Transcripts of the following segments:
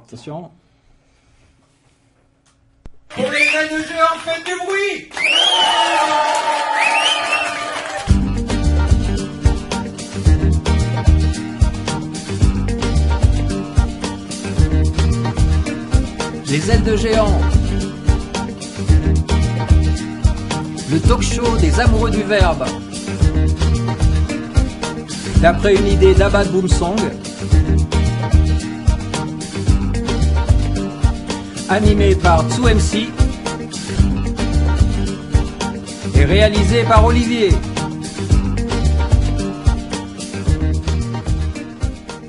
Attention. Pour les ailes de géant, faites du bruit! Les ailes de géant. Le talk show des amoureux du verbe. D'après une idée d'Abad Boomsong. Animé par Tsu MC. Et réalisé par Olivier.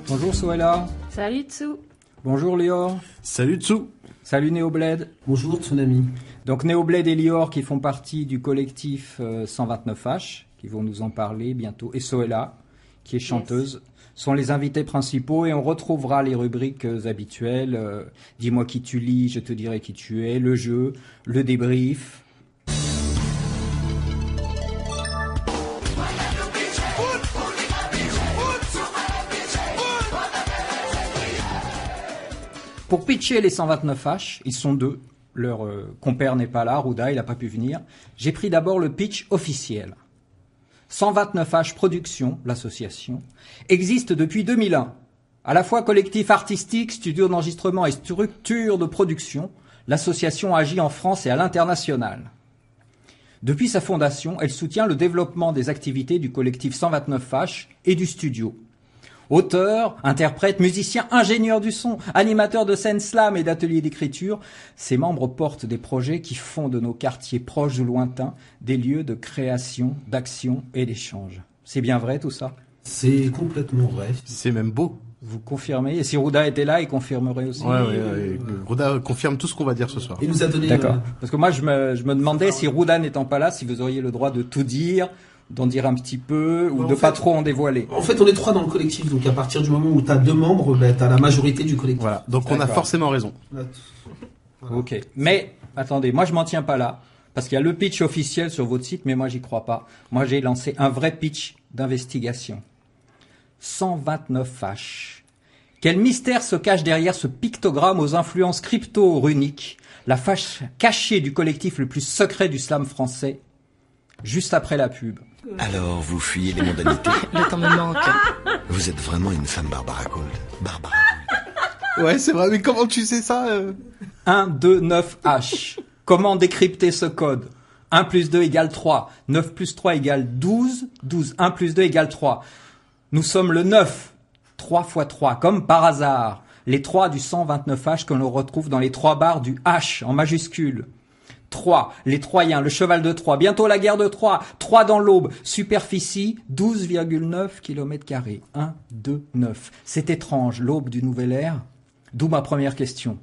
Bonjour Soela. Salut Tsu. Bonjour Lior. Salut Tsu. Salut Néobled. Bonjour Tsunami. Donc Néobled et Lior qui font partie du collectif 129H, qui vont nous en parler bientôt, et Soela, qui est chanteuse, sont les invités principaux, et on retrouvera les rubriques habituelles, dis-moi qui tu lis, je te dirai qui tu es, le jeu, le débrief. Pour pitcher les 129H, ils sont deux. Leur compère n'est pas là, Rouda, il n'a pas pu venir. J'ai pris d'abord le pitch officiel. 129H Productions, l'association, existe depuis 2001. À la fois collectif artistique, studio d'enregistrement et structure de production, l'association agit en France et à l'international. Depuis sa fondation, elle soutient le développement des activités du collectif 129H et du studio. Auteur, interprète, musicien, ingénieur du son, animateur de scène slam et d'ateliers d'écriture, ses membres portent des projets qui font de nos quartiers proches ou lointains des lieux de création, d'action et d'échange. C'est bien vrai tout ça? C'est complètement vrai. C'est même beau. Vous confirmez? Et si Rouda était là, il confirmerait aussi? Ouais. Rouda confirme tout ce qu'on va dire ce soir. Il nous a donné... D'accord. Parce que moi, je me demandais si Rouda n'étant pas là, si vous auriez le droit de tout dire, d'en dire un petit peu, ou de pas trop en dévoiler. En fait, on est trois dans le collectif, donc à partir du moment où tu as deux membres, tu as la majorité du collectif. Voilà, donc on a forcément raison. Voilà. Ok, mais attendez, moi je m'en tiens pas là, parce qu'il y a le pitch officiel sur votre site, mais moi j'y crois pas. Moi j'ai lancé un vrai pitch d'investigation. 129H. Quel mystère se cache derrière ce pictogramme aux influences crypto-runiques, la face cachée du collectif le plus secret du slam français, juste après la pub. Alors, vous fuyez les mondanités. Le temps me manque. Vous êtes vraiment une femme Barbara Gould. Barbara Ouais, c'est vrai, mais comment tu sais ça 129H. Comment décrypter ce code? 1 plus 2 égale 3. 9 plus 3 égale 12. 12. 1 plus 2 égale 3. Nous sommes le 9. 3 fois 3, comme par hasard. Les 3 du 129H que l'on retrouve dans les 3 barres du H en majuscule. 3, les Troyens, le cheval de Troie, bientôt la guerre de Troie, 3 dans l'Aube, superficie 12,9 km². 1, 2, 9. C'est étrange, l'aube du nouvel ère. D'où ma première question.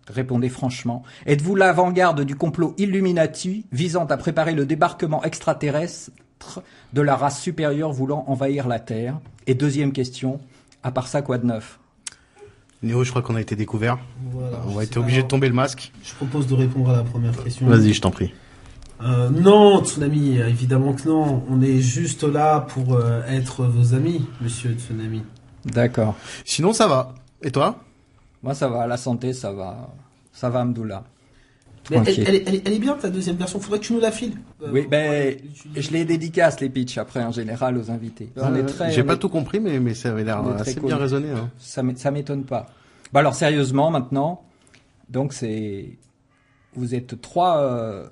Répondez franchement. Êtes-vous l'avant-garde du complot Illuminati visant à préparer le débarquement extraterrestre de la race supérieure voulant envahir la Terre? Et deuxième question, à part ça, quoi de neuf? Néo, je crois qu'on a été découvert. Voilà, on va être obligé de tomber le masque. Je propose de répondre à la première question. Vas-y, je t'en prie. Non, Tsunami, évidemment que non. On est juste là pour être vos amis, monsieur Tsunami. D'accord. Sinon, ça va. Et toi? Moi, ça va, la santé, ça va. Ça va, Amdoula. Mais elle est bien, ta deuxième version. Faudrait que tu nous la files. Oui, je les dédicace, les pitchs, après, en général, aux invités. J'ai pas tout compris, mais ça avait l'air assez bien raisonné. Hein. Ça m'étonne pas. Bah alors, sérieusement, maintenant, donc vous êtes trois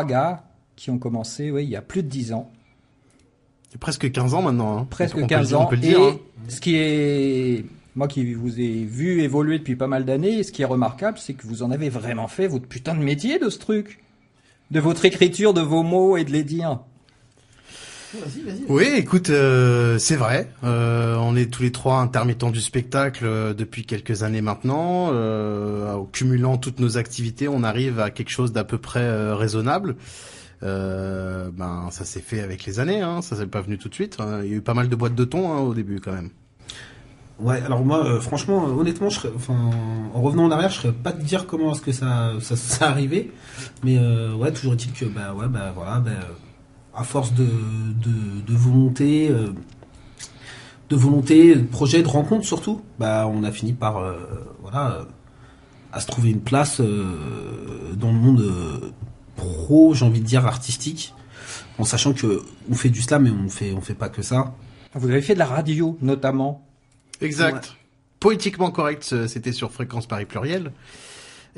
gars qui ont commencé, il y a plus de 10 ans. C'est presque 15 ans maintenant. Hein. Presque 15 ans. On peut le dire, et hein. Ce qui est... Moi qui vous ai vu évoluer depuis pas mal d'années, ce qui est remarquable, c'est que vous en avez vraiment fait votre putain de métier de ce truc. De votre écriture, de vos mots et de les dire. Vas-y. Oui, écoute, c'est vrai. On est tous les trois intermittents du spectacle depuis quelques années maintenant. En cumulant toutes nos activités, on arrive à quelque chose d'à peu près raisonnable. Ça s'est fait avec les années, hein. Ça s'est pas venu tout de suite. Il y a eu pas mal de boîtes de thon au début quand même. Ouais, alors moi, franchement, honnêtement, en revenant en arrière, je serais pas de dire comment est-ce que ça arrivé, mais ouais, toujours est-il que à force de volonté, volonté, de projet, de rencontre surtout, on a fini par à se trouver une place dans le monde pro, j'ai envie de dire artistique, en sachant que on fait du slam, mais on fait pas que ça. Vous avez fait de la radio, notamment. Exact. Ouais. Politiquement correct, c'était sur Fréquence Paris Pluriel.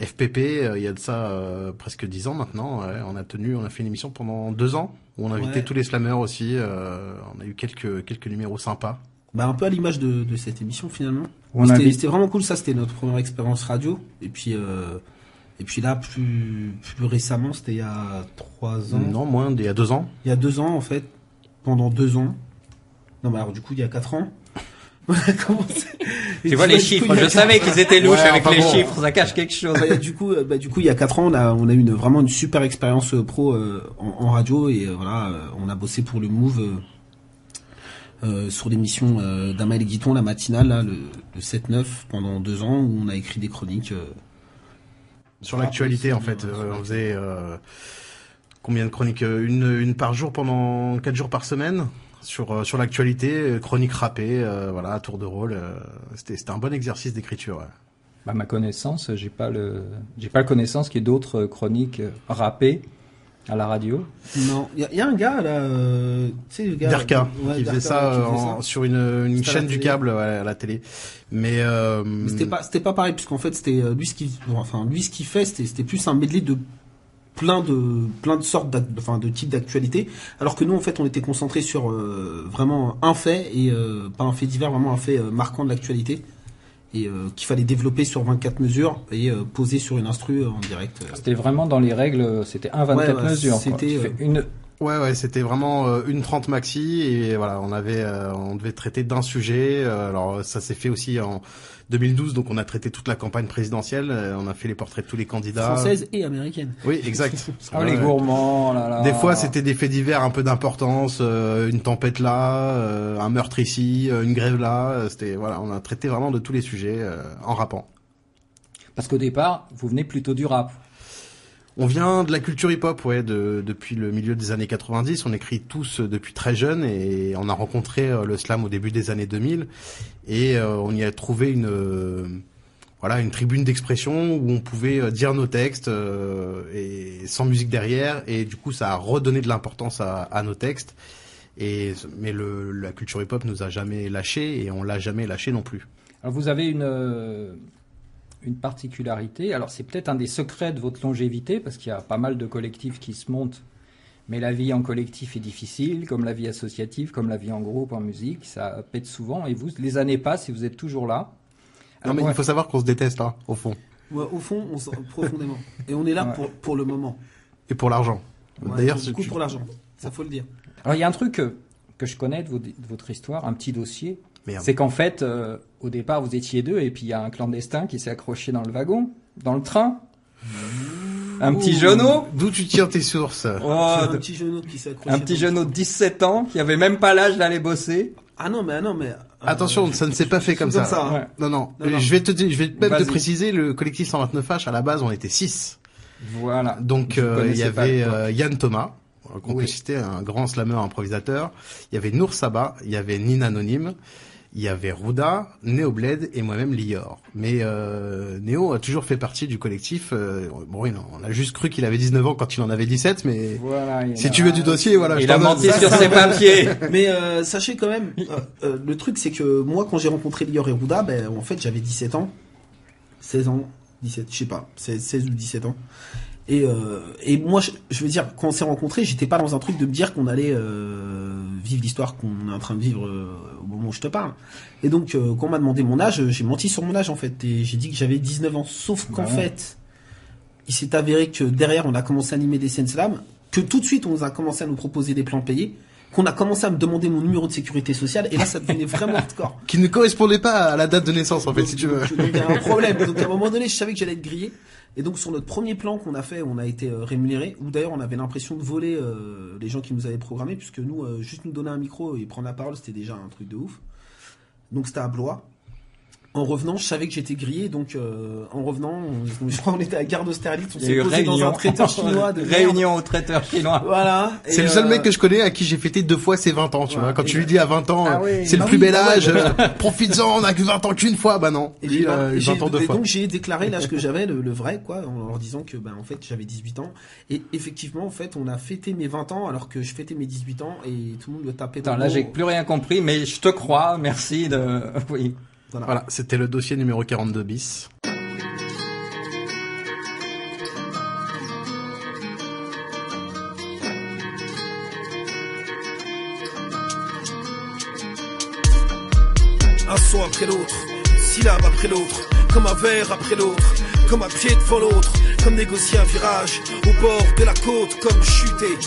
FPP, il y a de ça presque 10 ans maintenant. Ouais, on a fait une émission pendant 2 ans où on invitait tous les slammers aussi. On a eu quelques numéros sympas. Un peu à l'image de cette émission finalement. C'était vraiment cool, ça c'était notre première expérience radio. Et puis là, plus récemment, c'était il y a 3 ans. Non, moins, il y a 2 ans. Il y a 2 ans en fait, pendant 2 ans. Non, alors du coup, il y a 4 ans. Tu vois les chiffres, je savais qu'ils étaient louches avec les chiffres, ça cache quelque chose. Du coup, il y a 4 ans, on a eu vraiment une super expérience pro en radio et on a bossé pour le Move sur l'émission d'Amael et Guiton, la matinale, là, le 7-9, pendant 2 ans, où on a écrit des chroniques. Sur l'actualité, en fait. On faisait combien de chroniques, une par jour pendant 4 jours par semaine sur l'actualité, chronique rappée, à tour de rôle. C'était un bon exercice d'écriture. Ouais. Ma connaissance, j'ai pas le connaissance qu'il y ait d'autres chroniques rappées à la radio. Non, il y a un gars là, tu sais le gars Derka, qui faisait ça sur une chaîne du câble à la télé. Mais c'était pas pareil, puisqu'en fait c'était lui ce qu'il fait, c'était plus un medley de plein de sortes de types d'actualités, alors que nous en fait on était concentré sur vraiment un fait et pas un fait divers, vraiment un fait marquant de l'actualité et qu'il fallait développer sur 24 mesures et poser sur une instru en direct. C'était vraiment dans les règles, c'était un 24 mesures. C'était Ouais, c'était vraiment une 30 maxi et voilà, on devait traiter d'un sujet. Alors ça s'est fait aussi en 2012, donc on a traité toute la campagne présidentielle, on a fait les portraits de tous les candidats. Française et américaine. Oui, exact. Les gourmands, là. Des fois, c'était des faits divers un peu d'importance, une tempête là, un meurtre ici, une grève là. On a traité vraiment de tous les sujets en rappant. Parce qu'au départ, vous venez plutôt du rap. On vient de la culture hip-hop, depuis le milieu des années 90. On écrit tous depuis très jeune et on a rencontré le slam au début des années 2000 et on y a trouvé une tribune d'expression où on pouvait dire nos textes et sans musique derrière et du coup ça a redonné de l'importance à nos textes. Mais la culture hip-hop nous a jamais lâchés et on l'a jamais lâché non plus. Alors vous avez une particularité, alors c'est peut-être un des secrets de votre longévité, parce qu'il y a pas mal de collectifs qui se montent, mais la vie en collectif est difficile, comme la vie associative, comme la vie en groupe, en musique, ça pète souvent, et vous, les années passent et vous êtes toujours là. Alors, il faut savoir qu'on se déteste, au fond. Ouais, au fond, profondément. Et on est là pour le moment. Et pour l'argent. Ouais, D'ailleurs, pour l'argent, ça faut le dire. Alors il y a un truc que je connais de votre histoire, un petit dossier. Merde. C'est qu'en fait, au départ, vous étiez 2 et puis il y a un clandestin qui s'est accroché dans le wagon, dans le train. Un petit jeuneau. D'où tu tires tes sources? Un petit jeuneau qui s'est accroché. Un petit jeuneau de 17 ans qui avait même pas l'âge d'aller bosser. Ah non, mais... Attention, ça ne s'est pas fait comme ça. Hein. Ouais. Non. Je vais même te préciser, le collectif 129H, à la base, on était 6. Voilà. Donc, il y avait Yann Thomas, qu'on peut citer, un grand slammer improvisateur. Il y avait Nour Saba, il y avait Nina Anonyme. Il y avait Rouda, Néo Bled et moi-même Lior. Mais Néo a toujours fait partie du collectif. On a juste cru qu'il avait 19 ans quand il en avait 17, mais si tu veux du dossier, voilà. Il a menti sur ses papiers. Mais sachez quand même, le truc c'est que moi quand j'ai rencontré Lior et Rouda, en fait j'avais 17 ans, 16 ans, 17, je sais pas, 16 ou 17 ans. Et moi, je veux dire, quand on s'est rencontrés, j'étais pas dans un truc de me dire qu'on allait vivre l'histoire qu'on est en train de vivre au moment où je te parle. Et donc, quand on m'a demandé mon âge, j'ai menti sur mon âge en fait, et j'ai dit que j'avais 19 ans. Sauf qu'en fait, il s'est avéré que derrière, on a commencé à animer des scènes slam, que tout de suite, on a commencé à nous proposer des plans payés, qu'on a commencé à me demander mon numéro de sécurité sociale, et là, ça devenait vraiment hardcore. Qui ne correspondait pas à la date de naissance, en fait, si tu veux. Donc, il y a un problème. Donc, à un moment donné, je savais que j'allais être grillé. Et donc, sur notre premier plan qu'on a fait, on a été rémunéré, où d'ailleurs, on avait l'impression de voler les gens qui nous avaient programmés, puisque nous, juste nous donner un micro et prendre la parole, c'était déjà un truc de ouf. Donc, c'était à Blois. En revenant, je savais que j'étais grillé, donc en revenant, je crois qu'on était à la gare d'Austerlitz, on Il y a s'est eu posé dans réunion. un traiteur chinois de merde. Réunion au traiteur chinois. Voilà. C'est le seul mec que je connais à qui j'ai fêté 2 fois ses 20 ans, tu vois. Quand tu lui dis à 20 ans, Ah oui. c'est le Ah plus oui, bel ah ouais, âge, bah profites-en, on a que 20 ans qu'une fois, bah non. Et Lui, j'ai- il a et 20 ans 2 et fois. donc j'ai déclaré l'âge que j'avais, le vrai, quoi, en leur disant que, en fait, j'avais 18 ans. Et effectivement, en fait, on a fêté mes 20 ans alors que je fêtais mes 18 ans et tout le monde le tapait dans Attends, le là, j'ai dos. plus rien compris, mais je te crois. Merci de, oui. Voilà, c'était le dossier numéro 42 bis. Un son après l'autre, syllabe après l'autre, comme un verre après l'autre, comme un pied devant l'autre, comme négocier un virage au bord de la côte, comme chuter.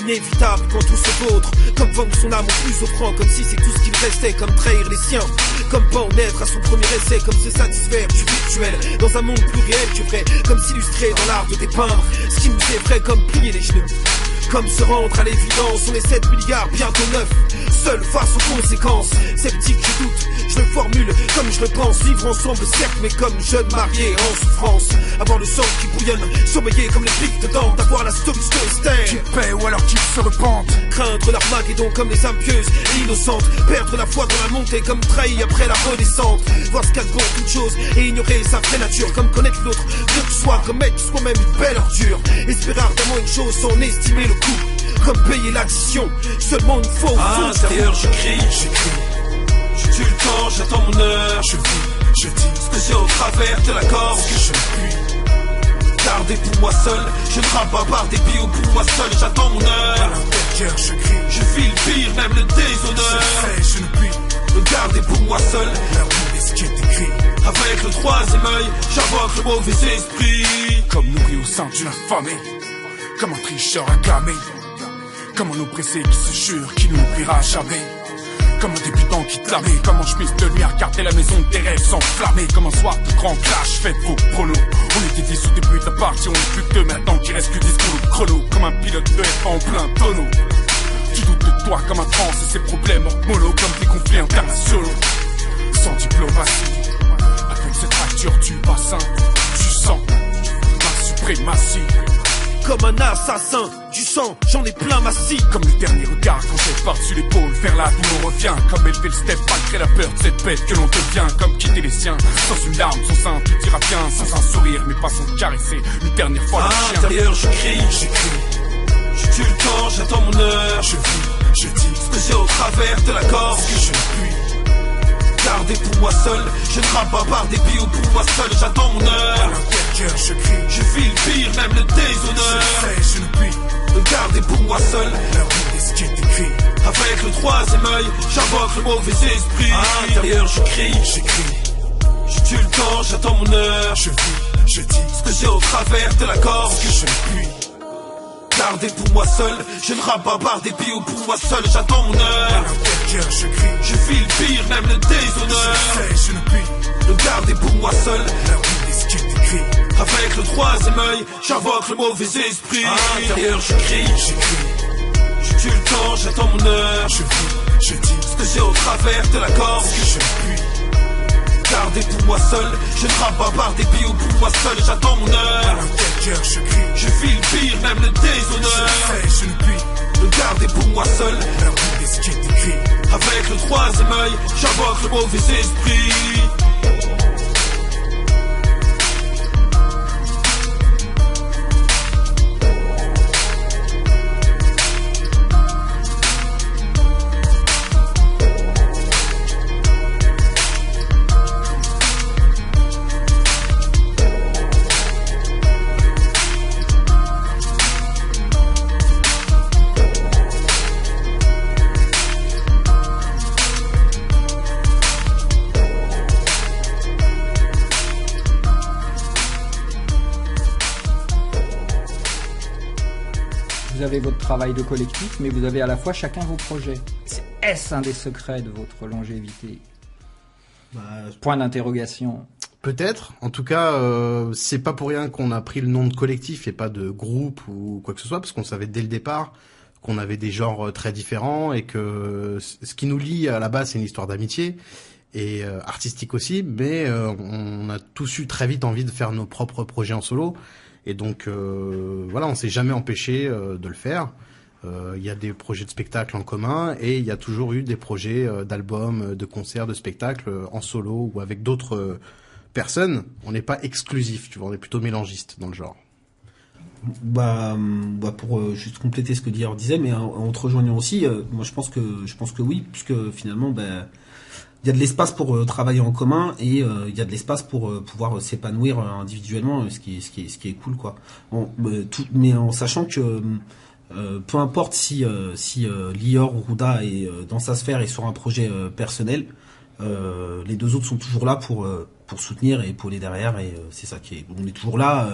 Inévitable quand tout se vautre, comme vendre son âme au plus offrant, comme si c'est tout ce qu'il restait, comme trahir les siens, comme pas en être à son premier essai, comme se satisfaire du virtuel, dans un monde plus réel que vrai, comme s'illustrer dans l'art de dépeindre, ce qui nous est vrai, comme plier les genoux. Comme se rendre à l'évidence, on est 7 milliards, bientôt 9. Seul face aux conséquences, sceptique je doute, je le formule comme je le pense. Vivre ensemble certes, mais comme jeune marié en souffrance. Avoir le sang qui bouillonne, sommeiller comme les pics de dents. Avoir la solution estère, Qu'il paie ou alors qu'il se repente. craindre l'armageddon comme les âmes pieuses et innocentes. Perdre la foi dans la montée comme trahi après la redescente. Voir ce qu'il y a de bon toute chose et ignorer sa vraie nature. Comme connaître l'autre, mieux que soi, comme être soi-même une belle ordure. Espérer ardemment une chose sans estimer le coût. Comme payer l'addition, seulement une fois au fond. À l'intérieur je crie, j'écris. Je tue le temps, j'attends mon heure. Je vis, je dis Ce que j'ai au travers de la gorge. ce que je puis. Gardez pour moi seul, je ne rappe pas par dépit ou pour moi seul, j'attends mon À heure. l'intérieur je crie. Je vis le pire, même le Je déshonneur. sais, je ne puis. Le garder pour moi seul, La roue est ce qui est écrit. avec le troisième œil, j'invoque le mauvais esprit. Comme nourri au sein d'une affamée. Comme un tricheur acclamé. Comme un oppressé qui se jure qu'il n'oubliera jamais. Comme un débutant qui clamait. Comme en chemise de nuit à regarder la maison de tes rêves s'enflammer. Comme un soir de grand clash, faites vos pronos. On était 10 au début de la partie, on est plus que 2 maintenant qu'il reste que 10 chrono. Comme un pilote de F1 en plein tonneau. Tu doutes de toi comme un trans et ses problèmes hormonaux. Comme des conflits internationaux. Sans diplomatie. Avec cette fracture du bassin, du sang, ma suprématie. Comme un assassin, du sang, j'en ai plein ma scie. Comme le dernier regard quand j'ai par-dessus l'épaule vers là d'où l'on revient. Comme élever le step malgré la peur de cette bête que l'on devient. Comme quitter les siens, sans une larme, sans sein, tout ira bien. Sans un sourire, mais pas sans caresser une dernière fois À le chien. l'intérieur je crie, J'écris, je tue le temps, j'attends mon heure. je vis, je dis Ce que j'ai au travers de la gorge. ce que je puis. Gardez pour moi seul, je ne rappe pas par dépit ou pour moi seul, j'attends mon À heure. l'intérieur je crie, Je vis le pire, même le je déshonneur. sais, je ne puis. Le garder pour moi seul, La roue est ce qui est écrit. avec le troisième œil, j'invoque le mauvais esprit. À l'intérieur je crie, J'écris, je tue le temps, j'attends mon heure. je vis, je dis Ce que j'ai au travers de la gorge. ce que je ne puis. Gardez pour moi seul, je ne rappe pas par dépit ou pour moi seul, j'attends mon À heure. l'intérieur je crie, Je vis le pire, même le je déshonneur. sais, je ne puis. Le garder pour moi seul, La roue est ce qui est écrit. avec le troisième œil, j'invoque le mauvais esprit. À l'intérieur je crie, J'écris, je tue le temps, j'attends mon heure. je vis, je dis Ce que j'ai au travers de la gorge. ce que je puis. Gardez pour moi seul, je ne rappe pas par dépit ou pour moi seul, j'attends mon À heure. l'intérieur je crie, Je vis le pire, même le je déshonneur. sais, je ne puis. Le garder pour moi seul, La roue est ce qui est écrit. avec le troisième œil, j'invoque le mauvais esprit. Vous avez votre travail de collectif, mais vous avez à la fois chacun vos projets. Est-ce un des secrets de votre longévité? Bah, Point d'interrogation. Peut-être. En tout cas, c'est pas pour rien qu'on a pris le nom de collectif et pas de groupe ou quoi que ce soit, parce qu'on savait dès le départ qu'on avait des genres très différents et que ce qui nous lie à la base, c'est une histoire d'amitié. et artistique aussi, mais on a tous eu très vite envie de faire nos propres projets en solo. Et donc voilà, on s'est jamais empêché de le faire. Il y a des projets de spectacle en commun et il y a toujours eu des projets d'albums, de concerts, de spectacles en solo ou avec d'autres personnes. On n'est pas exclusif, tu vois, on est plutôt mélangiste dans le genre. Pour juste compléter ce que Dior disait, mais en te rejoignant aussi, moi je pense que oui, puisque finalement, il y a de l'espace pour travailler en commun et il y a de l'espace pour pouvoir s'épanouir individuellement, ce qui est cool, quoi. Mais en sachant que peu importe si Lior ou Rouda est dans sa sphère et sur un projet personnel, les deux autres sont toujours là pour soutenir et épauler derrière, et c'est ça qui est. On est toujours là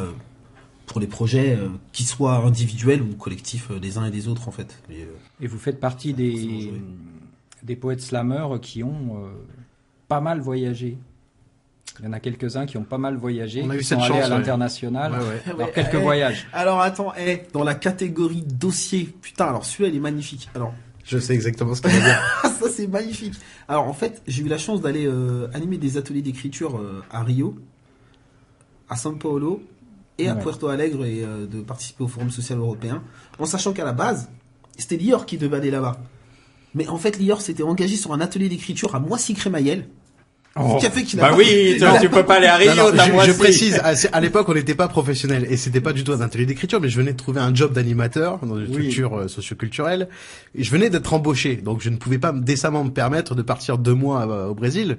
pour les projets, qu'ils soient individuels ou collectifs des uns et des autres, en fait. Et vous faites partie des poètes slameurs qui ont pas mal voyagé. Il y en a quelques-uns qui ont pas mal voyagé, On a eu qui cette sont allés chance, à l'international. Ouais. Alors, quelques voyages. Alors attends, dans la catégorie dossier, putain, alors celui-là il est magnifique. Alors, Je sais exactement ce qu'il veut dire. ça c'est magnifique. Alors en fait, j'ai eu la chance d'aller animer des ateliers d'écriture à Rio, à São Paulo et à Ouais. Porto Alegre, et de participer au Forum social européen, en sachant qu'à la base, c'était Lior qui devait aller là-bas. Mais en fait, Lior s'était engagé sur un atelier d'écriture à Moissy-Crémaillel. Ce qui a fait qu'il a Bah pas- oui, tu peux pas aller à Rio, Non, t'as je Moissy. précise, à l'époque, on n'était pas professionnel et c'était pas du tout un atelier d'écriture, mais je venais de trouver un job d'animateur dans une structure socioculturelle et je venais d'être embauché, donc je ne pouvais pas décemment me permettre de partir 2 mois au Brésil.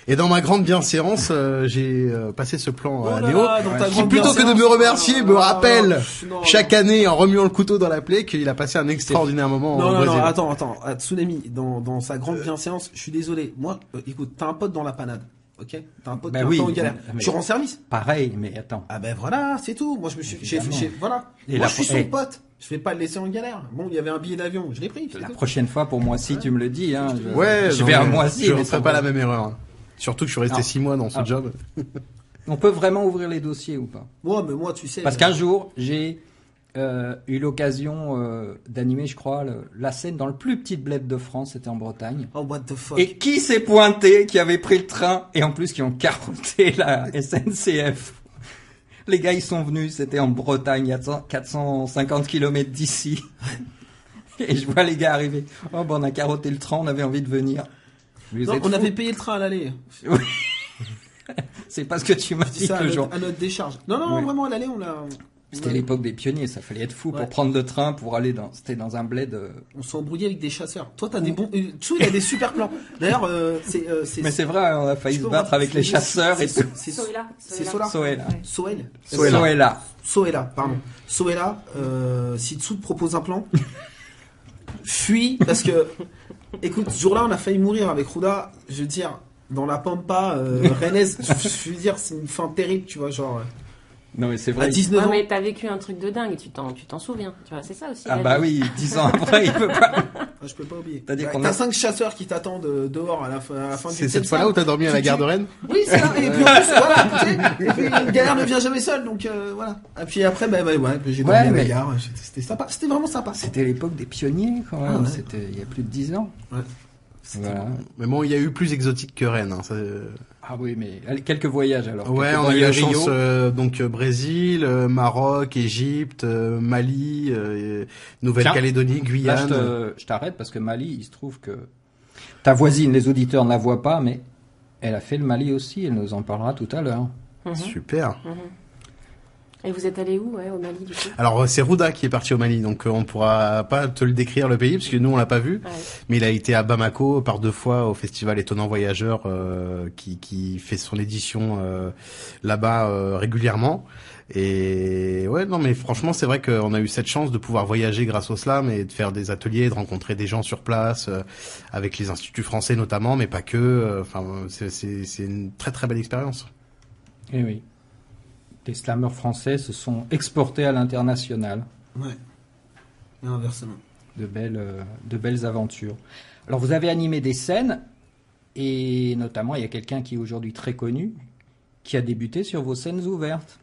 Et dans ma grande bienséance, j'ai passé ce plan à Léo, qui plutôt que de me remercier, me rappelle chaque année en remuant le couteau dans la plaie qu'il a passé un extraordinaire moment au Brésil. Non, attends, Tsunami, dans sa grande bienséance, je suis désolé. Moi, écoute, t'as un pote dans la panade, ok? T'as un pote Bah qui est oui, un peu en galère. mais- Tu rends service? Pareil, mais attends. Ah ben voilà, c'est tout. Moi, je me suis, Évidemment. voilà. Et Moi, la je suis pro- son eh. pote. Je vais pas le laisser en galère. Bon, il y avait un billet d'avion, je l'ai pris. c'est La tout. prochaine fois, pour Moissy, tu me le dis, hein. Je non, vais à mais Moissy. je mais ne ça ferai pas va. la même erreur. Surtout que je suis resté Non. 6 mois dans ce job. On peut vraiment ouvrir les dossiers ou pas? Moi, mais moi, tu sais. Parce qu'un jour, j'ai eu l'occasion d'animer, je crois, la scène dans le plus petit bled de France, c'était en Bretagne. Oh, what the fuck. Et qui s'est pointé, qui avait pris le train, et en plus qui ont carotté la SNCF. Les gars, ils sont venus, c'était en Bretagne, à 450 km d'ici. Et je vois les gars arriver. Oh, on a carotté le train, on avait envie de venir. Vous Non, êtes on fous. avait payé le train à l'aller. C'est parce que tu m'as Je dis dit ça que le jour. à notre décharge. Non, Oui. vraiment, à l'aller, on l'a. C'était l'époque des pionniers, ça fallait être fou Ouais. pour prendre le train, pour aller c'était dans un bled. On s'est embrouillé avec des chasseurs. Toi, t'as des bons. Tsou, il a des super plans. D'ailleurs, c'est. Mais c'est vrai, on a failli Je se peux battre avec les chasseurs et tout. C'est Soela. C'est Sola. Soela. Soel. Soela. Pardon. Soela, si Tsou te propose un plan, fuis, parce que, écoute, ce jour-là, on a failli mourir avec Rouda, je veux dire, dans la Pampa, rennaise, je veux dire, c'est une fin terrible, tu vois, genre, Non mais c'est à vrai. 19 Ouais, ans. mais t'as vécu un truc de dingue, tu t'en souviens. Tu vois, c'est ça aussi. Ah la bah vie. oui, 10 ans après, il peut pas. Je peux pas oublier. T'as dit qu'on T'as a- 5 chasseurs qui t'attendent dehors à la fin du C'est cette fois-là où t'as dormi à la gare de Rennes? Oui, c'est ça. Et puis en plus, voilà. Tu sais, et puis, une galère ne vient jamais seule, donc voilà. Et puis après, j'ai dormi à la mais- gare. C'était sympa. C'était vraiment sympa. C'était l'époque des pionniers quand même, Ah ouais. c'était il y a plus de 10 ans. Ouais. Voilà. Mais bon, il y a eu plus exotique que Rennes. Hein. Ah oui, mais allez, quelques voyages alors. Ouais, Quelques on a eu la voyages Rio. chance Brésil, Maroc, Égypte, Mali, Nouvelle-Calédonie, Là, Guyane. je t'arrête parce que Mali, il se trouve que ta voisine, les auditeurs ne la voient pas, mais elle a fait le Mali aussi, elle nous en parlera tout à l'heure. Super. Et vous êtes allé où, au Mali, du coup? Alors c'est Rouda qui est parti au Mali, donc on pourra pas te le décrire le pays parce que nous on l'a pas vu, Ouais. mais il a été à Bamako par 2 fois au festival Étonnant Voyageur qui fait son édition là-bas régulièrement. Et ouais, non mais franchement c'est vrai qu'on a eu cette chance de pouvoir voyager grâce au slam et de faire des ateliers, de rencontrer des gens sur place avec les instituts français notamment, mais pas que. Enfin c'est une très très belle expérience. Eh oui. Les slammeurs français se sont exportés à l'international. Ouais. Et inversement. De belles aventures. Alors vous avez animé des scènes, et notamment il y a quelqu'un qui est aujourd'hui très connu, qui a débuté sur vos scènes ouvertes.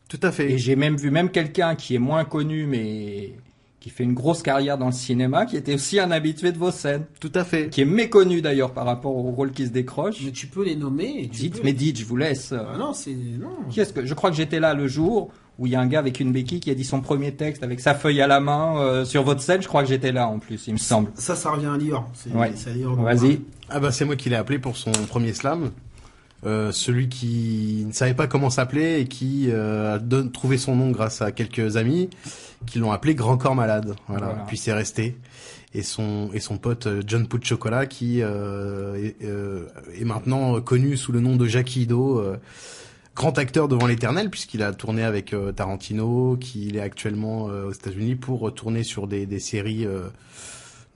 Tout à fait. Et j'ai même vu quelqu'un qui est moins connu, mais qui fait une grosse carrière dans le cinéma, qui était aussi un habitué de vos scènes, Tout à fait. qui est méconnu d'ailleurs par rapport au rôle qui se décroche. Mais tu peux les nommer. Dites, je vous laisse. Ah non, c'est non. Je crois que j'étais là le jour où il y a un gars avec une béquille qui a dit son premier texte avec sa feuille à la main sur votre scène. Je crois que j'étais là en plus, il me semble. Ça revient à Lior. C'est à Lior. Vas-y. Ah bah c'est moi qui l'ai appelé pour son premier slam. Celui qui ne savait pas comment s'appeler et qui a trouvé son nom grâce à quelques amis qui l'ont appelé Grand Corps Malade. Voilà. Puis c'est resté. Et son pote John Pout Chocolat qui est maintenant connu sous le nom de Jackie Ido, grand acteur devant l'éternel puisqu'il a tourné avec Tarantino, qu'il est actuellement aux États-Unis pour tourner sur des séries,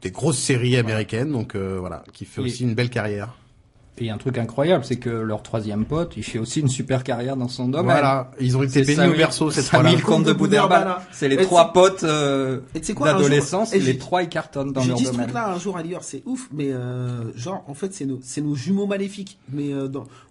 des grosses séries américaines. Donc voilà, qui fait aussi une belle carrière. Et un truc incroyable, c'est que leur troisième pote, il fait aussi une super carrière dans son domaine. Voilà, ils ont été bénis au berceau cette fois-là. Samy le comte de Boudherbala. C'est les trois potes d'adolescence, et les trois ils cartonnent dans leur domaine. J'ai dit ce truc-là un jour à Lior, c'est ouf, mais genre en fait c'est nos jumeaux maléfiques, mais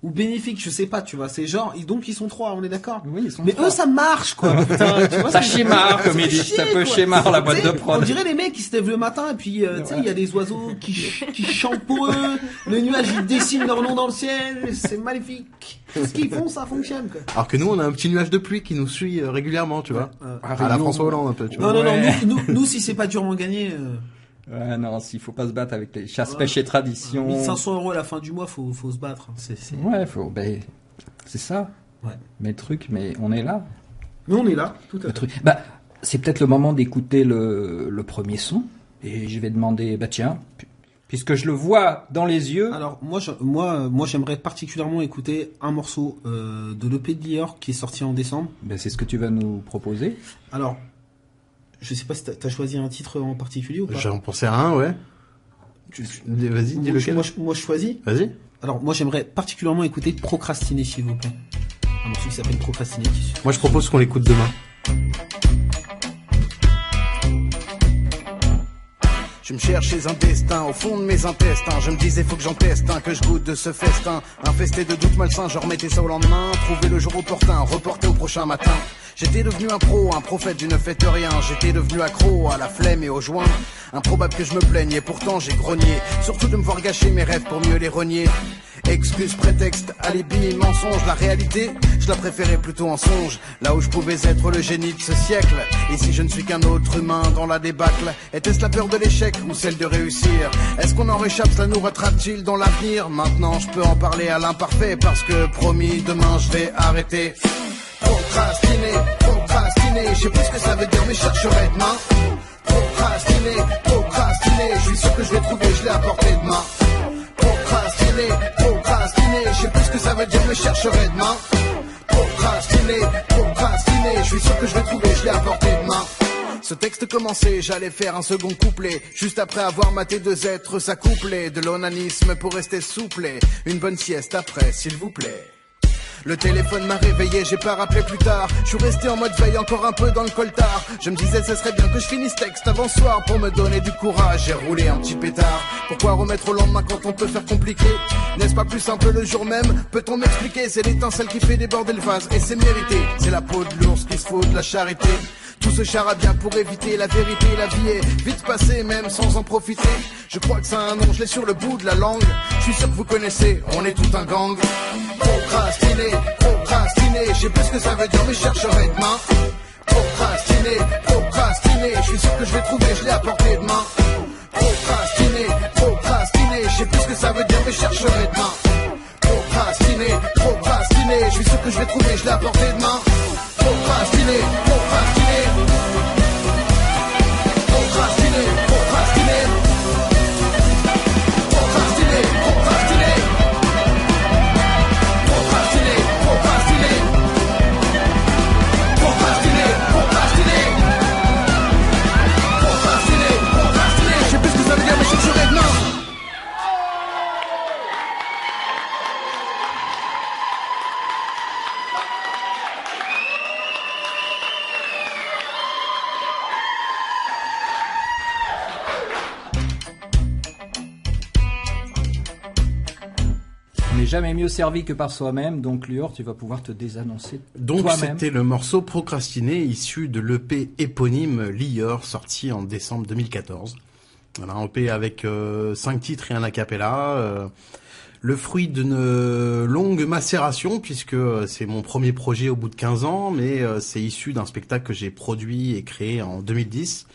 ou bénéfiques, je sais pas, tu vois. C'est genre donc ils sont trois, on est d'accord. Oui, ils sont mais trois. Eux ça marche quoi. Putain, tu vois, ça schémare comme ils disent, ça peut schémar la boîte de prod. On dirait les mecs qui se lèvent le matin et puis tu sais il y a des oiseaux qui chantent pour eux, le nuage il dessine leur nom dans le ciel, c'est magnifique. Tout ce qu'ils font, ça fonctionne, quoi. Alors que nous, on a un petit nuage de pluie qui nous suit régulièrement, tu vois. À la François Hollande, un peu, tu vois. Non, nous, si c'est pas durement gagné, Ouais, non, s'il faut pas se battre avec les chasse, pêche et tradition. 1500 € à la fin du mois, faut se battre. Ouais, c'est ça. Ouais. Mais on est là. Mais on est là, tout à fait. Bah, c'est peut-être le moment d'écouter le premier son. Et je vais demander, tiens, puisque je le vois dans les yeux. Alors moi j'aimerais particulièrement écouter un morceau de l'EP de Lior qui est sorti en décembre. C'est ce que tu vas nous proposer. Alors je sais pas si t'as choisi un titre en particulier ou pas. J'en pensais à un, ouais. Vas-y, dis lequel. Moi je choisis. Vas-y. Alors moi j'aimerais particulièrement écouter Procrastiner, s'il vous plaît. Un morceau qui s'appelle Procrastiner. Moi je propose qu'on l'écoute demain. Je me cherchais un destin au fond de mes intestins. Je me disais faut que j'en teste un, que je goûte de ce festin. Infesté de doutes malsains, je remettais ça au lendemain. Trouver le jour opportun, reporter au prochain matin. J'étais devenu un pro, un prophète du ne fait rien. J'étais devenu accro à la flemme et au joint. Improbable que je me plaigne et pourtant j'ai grogné. Surtout de me voir gâcher mes rêves pour mieux les renier. Excuses, prétexte, alibi, mensonge. La réalité, je la préférais plutôt en songe. Là où je pouvais être le génie de ce siècle. Et si je ne suis qu'un autre humain dans la débâcle, était-ce la peur de l'échec ou celle de réussir? Est-ce qu'on en réchappe, cela nous rattrape-t-il dans l'avenir? Maintenant je peux en parler à l'imparfait, parce que promis demain je vais arrêter. Procrastiner, procrastiner, je sais plus ce que ça veut dire mais je chercherai demain. Procrastiner, procrastiner, je suis sûr que je vais trouver, je l'ai à portée de main. Procrastiner, procrastiner, je sais plus ce que ça veut dire mais je chercherai demain. Procrastiner, procrastiner, je suis sûr que je vais trouver, je l'ai à portée de main. Ce texte commençait, j'allais faire un second couplet. Juste après avoir maté deux êtres s'accoupler. De l'onanisme pour rester souple. Une bonne sieste après, s'il vous plaît. Le téléphone m'a réveillé, j'ai pas rappelé plus tard. Je suis resté en mode veille, encore un peu dans le coltard. Je me disais ce serait bien que je finisse texte avant soir pour me donner du courage. J'ai roulé un petit pétard. Pourquoi remettre au lendemain quand on peut faire compliqué? N'est-ce pas plus simple le jour même? Peut-on m'expliquer? C'est l'étincelle qui fait déborder le vase et c'est mérité. C'est la peau de l'ours qui se fout de la charité. Tout ce charabia pour éviter la vérité. La vie est vite passée même sans en profiter. Je crois que ça a un nom, je l'ai sur le bout de la langue. Je suis sûr que vous connaissez, on est tout un gang. Procrastiner, procrastiner, je sais plus ce que ça veut dire mais je chercherai demain. Procrastiner, procrastiner, je suis sûr que je vais trouver, je l'ai à portée de main. Procrastiner, procrastiner, je sais plus ce que ça veut dire mais je chercherai demain. Procrastiner, procrastiner, je suis sûr que je vais trouver, je l'ai à portée de main. Procrastiner, procrastiner. Procrastiner, procrastiner. Procrastiner, procrastiner. Procrastiner, procrastiner. Procrastiner, procrastiner. Procrastiner, procrastiner. Je sais plus ce que ça veut dire mais je chercherai demain. n'est jamais mieux servi que par soi-même, donc Lior, tu vas pouvoir te désannoncer Donc toi-même. c'était le morceau Procrastiné issu de l'EP éponyme Lior, sorti en décembre 2014. Voilà, un EP avec 5 titres et un a cappella. Le fruit d'une longue macération, puisque c'est mon premier projet au bout de 15 ans, mais c'est issu d'un spectacle que j'ai produit et créé en 2010.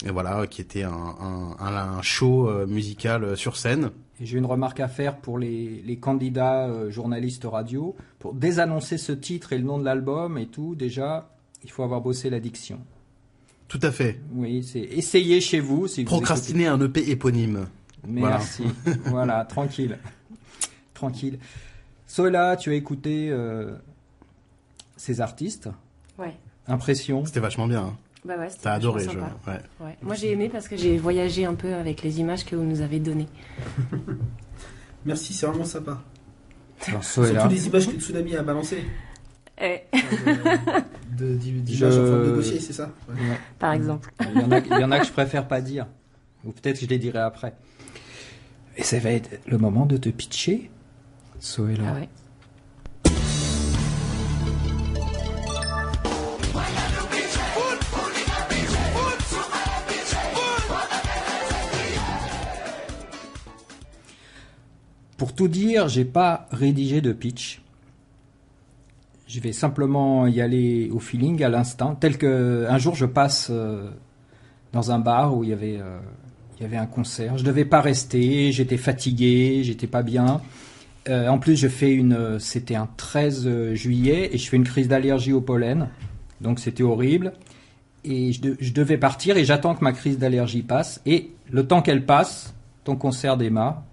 Et voilà, qui était un show musical sur scène. Et j'ai une remarque à faire pour les candidats journalistes radio. Pour désannoncer ce titre et le nom de l'album et tout, déjà, il faut avoir bossé la diction. Tout à fait. Oui, c'est essayez chez vous. Si vous Procrastiner un EP éponyme. Merci. Voilà, tranquille. Tranquille. Sola, tu as écouté ces artistes. Ouais. Impression. C'était vachement bien. Hein. Bah ouais, c'était T'as adoré, sympa. ouais. Moi j'ai aimé parce que j'ai voyagé un peu avec les images que vous nous avez données. Merci, c'est vraiment sympa. Alors, Surtout les images que Tsunami a balancées. D'images en forme de dossier, c'est ça? Ouais. Par exemple. Il y en a que je préfère pas dire. Ou peut-être que je les dirai après. Et ça va être le moment de te pitcher, Soela. Ah ouais. Pour tout dire, j'ai pas rédigé de pitch. Je vais simplement y aller au feeling, à l'instinct, tel que un jour je passe dans un bar où il y avait un concert. Je devais pas rester, j'étais fatigué, j'étais pas bien. En plus, c'était un 13 juillet et je fais une crise d'allergie au pollen, donc c'était horrible. Et je devais partir et j'attends que ma crise d'allergie passe. Et le temps qu'elle passe, ton concert démarre.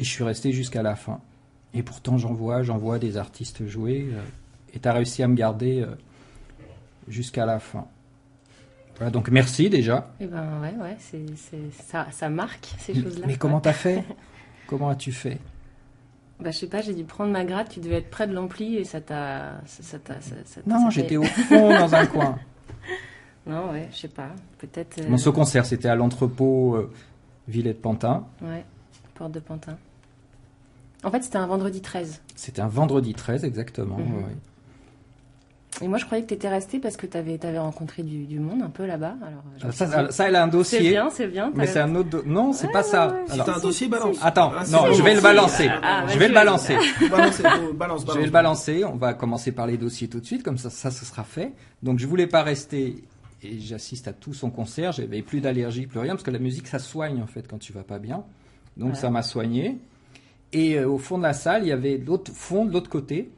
Et je suis resté jusqu'à la fin. Et pourtant, j'en vois des artistes jouer. Et tu as réussi à me garder jusqu'à la fin. Voilà, donc merci déjà. Eh ben ouais, ça marque ces choses-là. Mais comment t'as fait? Comment as-tu fait? Bah je sais pas, j'ai dû prendre ma gratte, tu devais être près de l'ampli et ça t'a... Non, j'étais au fond dans un coin. Non, ouais, je sais pas, peut-être... Mon second concert, c'était à l'entrepôt Villette-Pantin. Ouais, porte de Pantin. En fait, c'était un vendredi 13. C'était un vendredi 13, exactement. Mhm. Ouais. Et moi, je croyais que tu étais resté parce que tu avais rencontré du monde un peu là-bas. Alors, ça, elle a un dossier. C'est bien. Mais c'est un autre... Non, c'est pas ça. Si t'as un dossier, balance. Attends, non, je vais le balancer. Je vais le balancer. Balance. Je vais le balancer. On va commencer par les dossiers tout de suite, comme ça, ce sera fait. Donc, je voulais pas rester... Et j'assiste à tout son concert. J'avais plus d'allergie, plus rien, parce que la musique, ça soigne, en fait, quand tu vas pas bien. Donc, ça m'a soigné. Et au fond de la salle, il y avait de l'autre côté,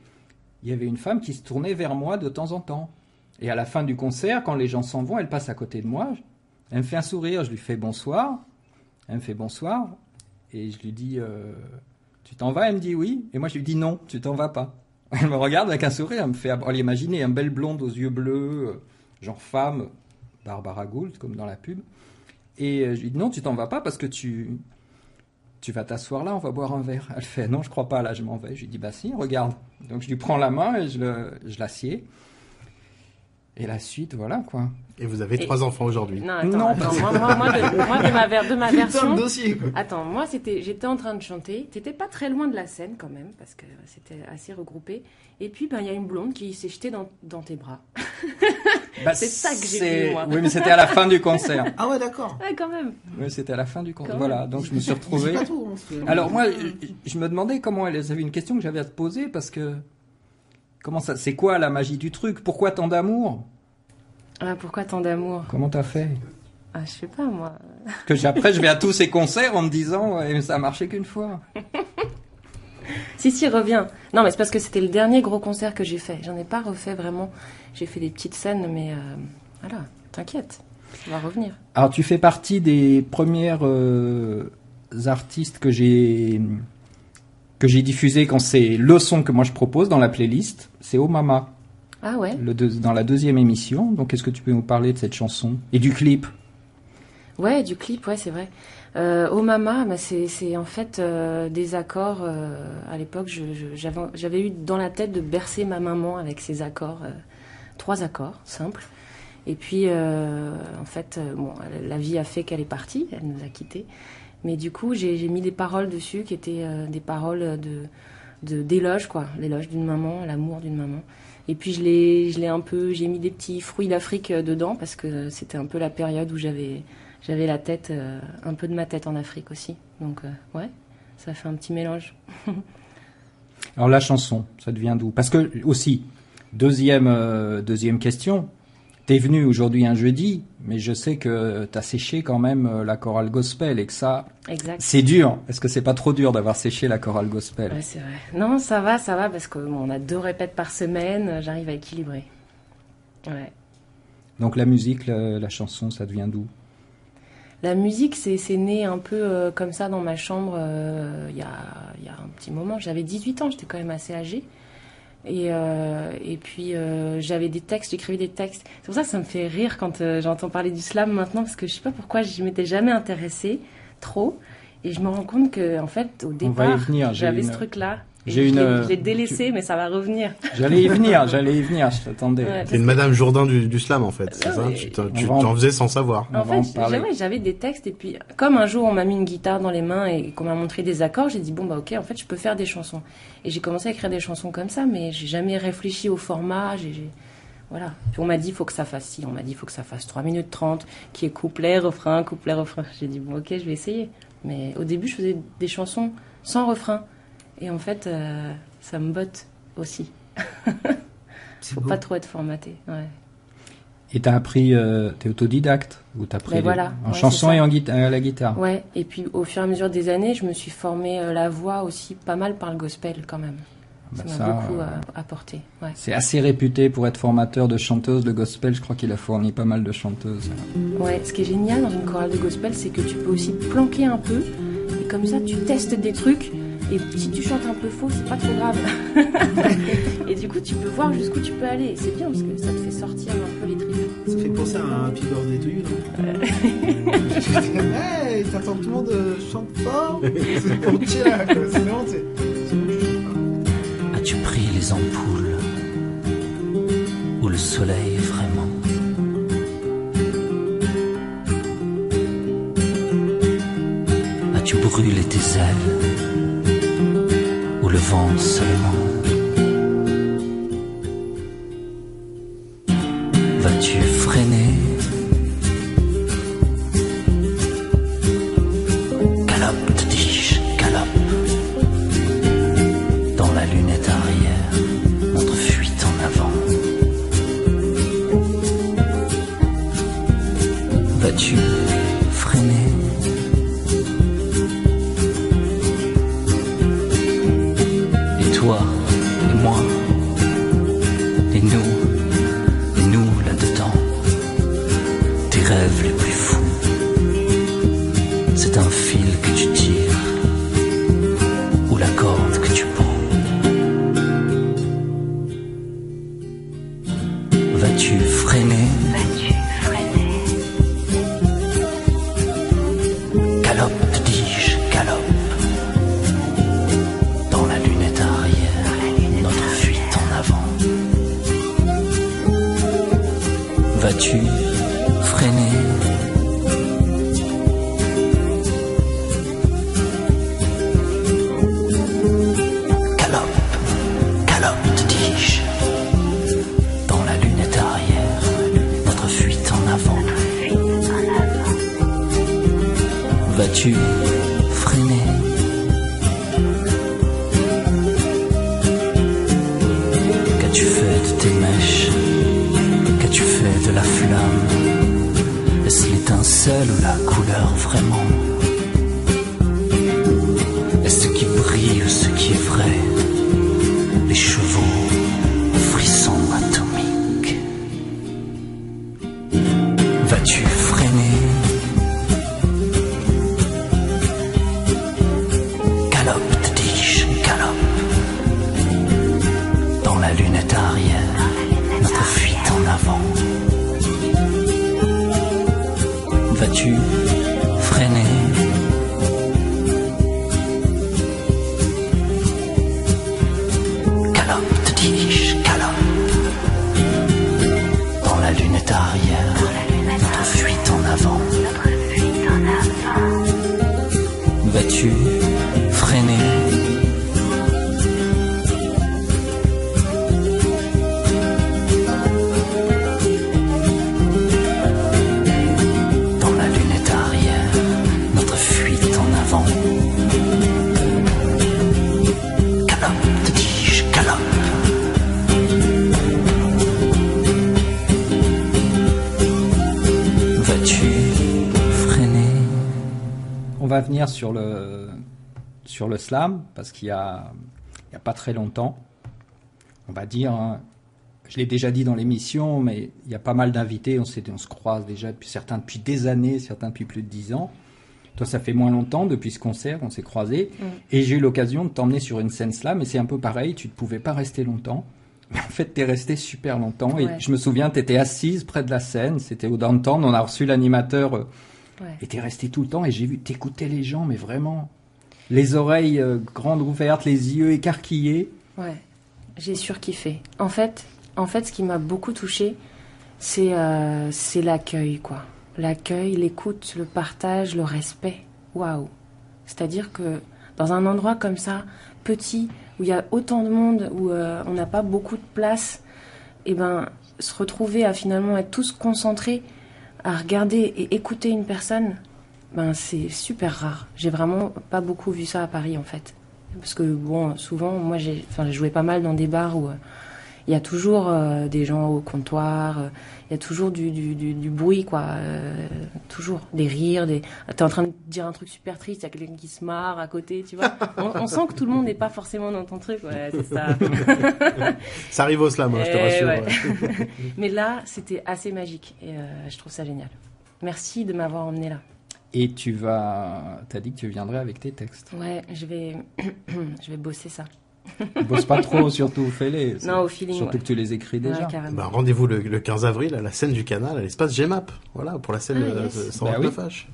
il y avait une femme qui se tournait vers moi de temps en temps. Et à la fin du concert, quand les gens s'en vont, elle passe à côté de moi. Elle me fait un sourire. Je lui fais bonsoir. Elle me fait bonsoir. Et je lui dis, tu t'en vas? Elle me dit oui. Et moi, je lui dis non, tu t'en vas pas. Elle me regarde avec un sourire. Elle me fait imaginer un bel blonde aux yeux bleus, genre femme, Barbara Gould, comme dans la pub. Et je lui dis non, tu t'en vas pas parce que tu vas t'asseoir là, on va boire un verre. Elle fait non, je crois pas, là je m'en vais. Je lui dis bah si, regarde. Donc je lui prends la main et je l'assieds. Et la suite, voilà quoi. Et vous avez 3 enfants aujourd'hui. Non, attends, moi de ma version. Putain de dossier, quoi. Attends, moi j'étais en train de chanter. T'étais pas très loin de la scène quand même parce que c'était assez regroupé. Et puis il y a une blonde qui s'est jetée dans tes bras. C'est ça que j'ai vu moi. Oui, mais c'était à la fin du concert. Ah ouais, d'accord. Ouais, quand même. Oui, c'était à la fin du concert. Quand Voilà, même. donc je me suis retrouvé. Alors moi, je me demandais comment elles avaient une question que j'avais à te poser parce que comment ça, c'est quoi la magie du truc? Pourquoi tant d'amour? Ah, pourquoi tant d'amour? Comment t'as fait? Ah, je sais pas moi. Après, je vais à tous ces concerts en me disant ouais, mais ça a marché qu'une fois. Si, reviens. Non, mais c'est parce que c'était le dernier gros concert que j'ai fait. J'en ai pas refait vraiment. J'ai fait des petites scènes, mais voilà, t'inquiète, ça va revenir. Alors, tu fais partie des premières artistes que j'ai diffusé quand c'est le son que moi je propose dans la playlist. C'est Oh Mama. Ah ouais. Dans la 2e émission. Donc, est-ce que tu peux nous parler de cette chanson et du clip? Ouais, du clip, ouais, c'est vrai. Oh Mama, bah c'est en fait des accords. À l'époque, j'avais eu dans la tête de bercer ma maman avec ces accords, 3 accords simples. Et puis, en fait, bon, la vie a fait qu'elle est partie, elle nous a quittés. Mais du coup, j'ai mis des paroles dessus qui étaient des paroles d'éloge, quoi. L'éloge d'une maman, l'amour d'une maman. Et puis j'ai mis des petits fruits d'Afrique dedans parce que c'était un peu la période où j'avais la tête, un peu de ma tête en Afrique aussi. Donc, ouais, ça fait un petit mélange. Alors la chanson, ça devient d'où? Parce que aussi, deuxième question, t'es venu aujourd'hui un jeudi, mais je sais que t'as séché quand même la chorale gospel et que ça, exact. C'est dur. Est-ce que c'est pas trop dur d'avoir séché la chorale gospel? Ouais, c'est vrai. Non, ça va, parce qu'on a 2 répètes par semaine, j'arrive à équilibrer. Ouais. Donc la musique, la chanson, ça devient d'où? La musique, c'est né un peu comme ça dans ma chambre il y a un petit moment. J'avais 18 ans, j'étais quand même assez âgée. Et puis j'avais des textes, j'écrivais des textes. C'est pour ça que ça me fait rire quand j'entends parler du slam maintenant, parce que je sais pas pourquoi je m'étais jamais intéressée trop. Et je me rends compte que en fait, au départ, j'avais ce truc-là. Je l'ai délaissé, mais ça va revenir. J'allais y venir, je t'attendais. Ouais, c'est une Madame Jourdain du slam, en fait, c'est ça? Tu t'en faisais sans savoir. En fait, j'avais des textes, et puis, comme un jour, on m'a mis une guitare dans les mains et qu'on m'a montré des accords, j'ai dit, bon, bah, ok, en fait, je peux faire des chansons. Et j'ai commencé à écrire des chansons comme ça, mais j'ai jamais réfléchi au format, voilà. Puis on m'a dit, faut que ça fasse 3 minutes 30, qui est couplet, refrain. J'ai dit, bon, ok, je vais essayer. Mais au début, je faisais des chansons sans refrain. Et en fait, ça me botte aussi. Faut pas trop être formaté. Ouais. Et t'as appris, t'es autodidacte ou t'as appris en chanson et à la guitare? Ouais. Et puis au fur et à mesure des années, je me suis formée la voix aussi pas mal par le gospel quand même. Ça m'a beaucoup apporté. Ouais. C'est assez réputé pour être formateur de chanteuses de gospel. Je crois qu'il a fourni pas mal de chanteuses. Ouais. Ce qui est génial dans une chorale de gospel, c'est que tu peux aussi te planquer un peu. Et comme ça, tu testes des trucs. Et si tu chantes un peu faux, c'est pas trop grave. Et du coup, tu peux voir jusqu'où tu peux aller. Et c'est bien parce que ça te fait sortir un peu les tripes. Ça fait penser à un Happy Birthday to You, non? Hey, t'attends que tout le monde chante fort. C'est pour chill là, quoi. C'est vraiment, As-tu pris les ampoules ou le soleil vraiment? As-tu brûlé tes ailes ou le vent seulement? Vas-tu freiner? Galope, te dis-je, galope. Dans la lunette arrière, notre fuite en avant. Vas-tu freiner? Toi et moi, et nous là-dedans, tes rêves les plus fous, c'est un fil que tu tires, ou la corde que tu prends. Vas-tu freiner? Galope, te dis-je, galope. Vas-tu freiner? Galope, galope, te dis-je. Dans la lunette arrière, notre fuite en avant. Vas-tu freiner? Qu'as-tu fait de tes mèches? Qu'as-tu fait de la flamme? Est-ce l'étincelle ou la couleur vraiment? Est-ce ce qui brille ou ce qui est vrai? Les chevaux aux frissons atomiques. Vas-tu freiner? Galope, te dis-je, galope. Dans la lunette arrière, notre fuite en avant. Vas-tu freiner? Galope, te dis-je, galope. Dans la lunette arrière, notre fuite en avant. Vas-tu freiner? Dans la lunette arrière, notre fuite en avant. Galope, te dis-je, galope. Vas-tu freiner? On va venir sur le slam, parce qu'il y a pas très longtemps, on va dire, hein, je l'ai déjà dit dans l'émission, mais il y a pas mal d'invités, on se croise déjà certains depuis des années, certains depuis plus de 10 ans. Toi, ça fait moins longtemps, depuis ce concert, on s'est croisés, et j'ai eu l'occasion de t'emmener sur une scène slam, et c'est un peu pareil, tu ne pouvais pas rester longtemps, mais en fait, t'es resté super longtemps, et je me souviens, t'étais assise près de la scène, c'était au Downtown, on a reçu l'animateur, et t'es resté tout le temps, et j'ai vu, t'écoutais les gens, mais vraiment, les oreilles grandes ouvertes, les yeux écarquillés. Ouais, j'ai surkiffé. En fait, ce qui m'a beaucoup touchée, c'est l'accueil, quoi. L'accueil, l'écoute, le partage, le respect. Waouh. C'est-à-dire que dans un endroit comme ça, petit, où il y a autant de monde, où on n'a pas beaucoup de place, et ben, se retrouver à finalement être tous concentrés à regarder et écouter une personne, ben c'est super rare. J'ai vraiment pas beaucoup vu ça à Paris, en fait. Parce que, bon, souvent, moi, j'ai joué pas mal dans des bars où il y a toujours des gens au comptoir, il y a toujours du bruit, quoi. Toujours des rires, t'es en train de dire un truc super triste, il y a quelqu'un qui se marre à côté, tu vois. On sent que tout le monde n'est pas forcément dans ton truc, ouais, c'est ça. Ça arrive au slam, hein, je te rassure. Ouais. Mais là, c'était assez magique et je trouve ça génial. Merci de m'avoir emmené là. Et t'as dit que tu viendrais avec tes textes. Ouais, je vais bosser ça. Bosse pas trop, surtout, fais-les. Non, au feeling. Surtout que tu les écris déjà. Bah, rendez-vous le 15 avril à la scène du Canal, à l'espace GMAP. Voilà, pour la scène 129H.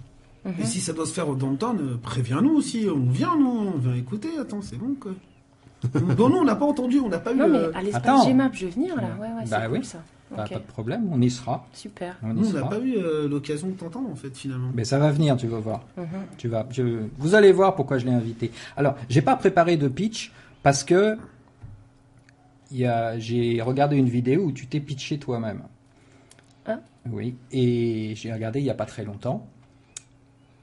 Et si ça doit se faire au downtown, préviens-nous aussi. On vient écouter. Attends, c'est bon, quoi. Bon, non, on n'a pas entendu, on n'a pas eu. Non, mais à l'espace GMAP, je vais venir, là. Ouais, c'est cool, ça. Pas de problème, on y sera. Super. On n'a pas eu l'occasion de t'entendre, en fait, finalement. Mais ça va venir, tu vas voir. Vous allez voir pourquoi je l'ai invité. Alors, j'ai pas préparé de pitch parce que j'ai regardé une vidéo où tu t'es pitché toi-même. Ah. Oui, et j'ai regardé il y a pas très longtemps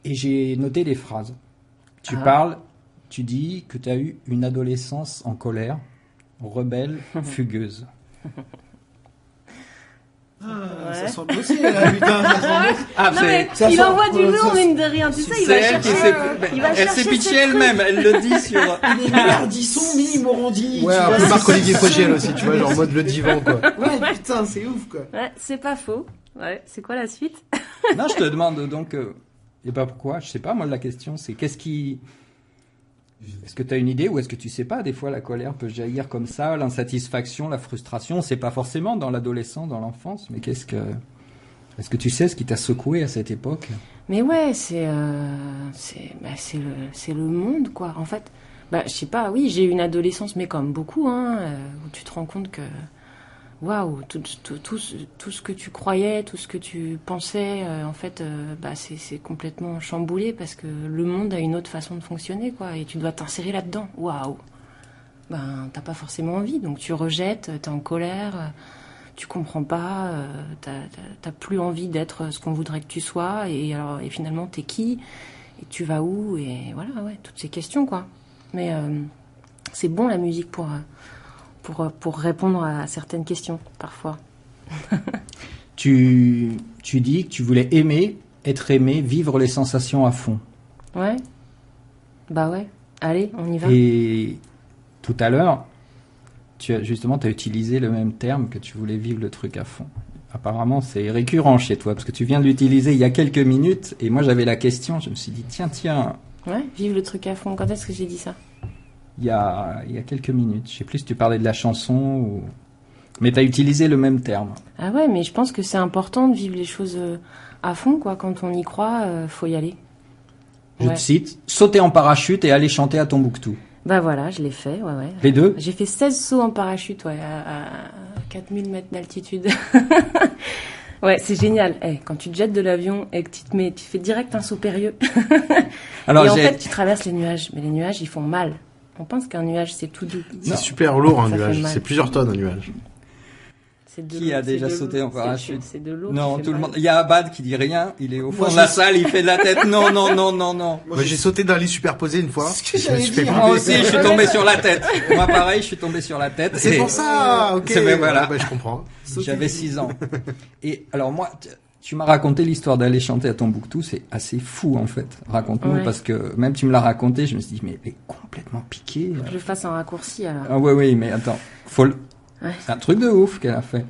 et j'ai noté des phrases. Tu parles, tu dis que tu as eu une adolescence en colère, rebelle, fugueuse. Ça sent le dossier, là, putain, ça sent le dossier. Il envoie du lourd, mine de rien, tu sais, il va chercher. Elle s'est pitchée elle-même, elle le dit sur. Il est Merdisson, Mimi Morandi. Ouais, un peu Marc-Olivier Fogiel aussi, tu vois, genre en mode le divan, quoi. Ouais, putain, c'est ouf, quoi. Ouais, c'est pas faux. Ouais, c'est quoi la suite? Non, je te demande donc, et pas pourquoi, je sais pas, moi, la question, c'est est-ce que tu as une idée ou est-ce que tu sais pas? Des fois, la colère peut jaillir comme ça, l'insatisfaction, la frustration. C'est pas forcément dans l'adolescence, dans l'enfance, mais est-ce que tu sais ce qui t'a secoué à cette époque? Mais ouais, c'est le monde, quoi. En fait, je sais pas. Oui, j'ai eu une adolescence, mais comme beaucoup, hein, où tu te rends compte que waouh, tout ce que tu croyais, tout ce que tu pensais, en fait, c'est complètement chamboulé parce que le monde a une autre façon de fonctionner, quoi, et tu dois t'insérer là-dedans. Waouh. T'as pas forcément envie, donc tu rejettes, t'es en colère, tu comprends pas, t'as plus envie d'être ce qu'on voudrait que tu sois, et finalement t'es qui, et tu vas où, et voilà, ouais, toutes ces questions, quoi. Mais c'est bon la musique pour répondre à certaines questions, parfois. Tu dis que tu voulais être aimé, vivre les sensations à fond. Ouais. Bah ouais. Allez, on y va. Et tout à l'heure, tu as utilisé le même terme, que tu voulais vivre le truc à fond. Apparemment, c'est récurrent chez toi, parce que tu viens de l'utiliser il y a quelques minutes, et moi j'avais la question, je me suis dit, tiens. Ouais, vivre le truc à fond. Quand est-ce que j'ai dit ça? Il y a quelques minutes. Je sais plus si tu parlais de la chanson ou... Mais tu as utilisé le même terme. Ah ouais, mais je pense que c'est important de vivre les choses à fond, quoi. Quand on y croit, faut y aller. Je te cite, sauter en parachute et aller chanter à Tombouctou. Bah voilà, je l'ai fait, ouais. Les deux? J'ai fait 16 sauts en parachute, ouais, à 4000 mètres d'altitude. Ouais, c'est génial. Quand tu te jettes de l'avion et que tu fais direct un saut périlleux. Alors, et en fait, tu traverses les nuages. Mais les nuages, ils font mal. On pense qu'un nuage, c'est tout doux. C'est super lourd, un Ça nuage. fait mal. C'est plusieurs tonnes, un nuage. Qui a déjà sauté en parachute? C'est de l'eau. Non, qui fait tout le mal. monde. Il y a Abad qui dit rien. Il est au fond Moi, de la je- salle. Il fait de la tête. Non. Moi, j'ai sauté d'un lit superposé une fois. C'est ce que Je me j'allais suis fait dire. Moi couper. aussi, je suis tombé sur la tête. Moi, pareil, je suis tombé sur la tête. C'est Et pour ça, ok. C'est- mais voilà. Ah, bah, je comprends. J'avais 6 ans. Et alors moi, tu m'as raconté l'histoire d'aller chanter à Tombouctou. C'est assez fou en fait. Raconte-nous Ouais. parce que même tu me l'as raconté, je me suis dit mais elle est complètement piquée. Faut que je fasse un raccourci alors. Ah oui, mais attends, faut le... Ouais. C'est un truc de ouf qu'elle a fait.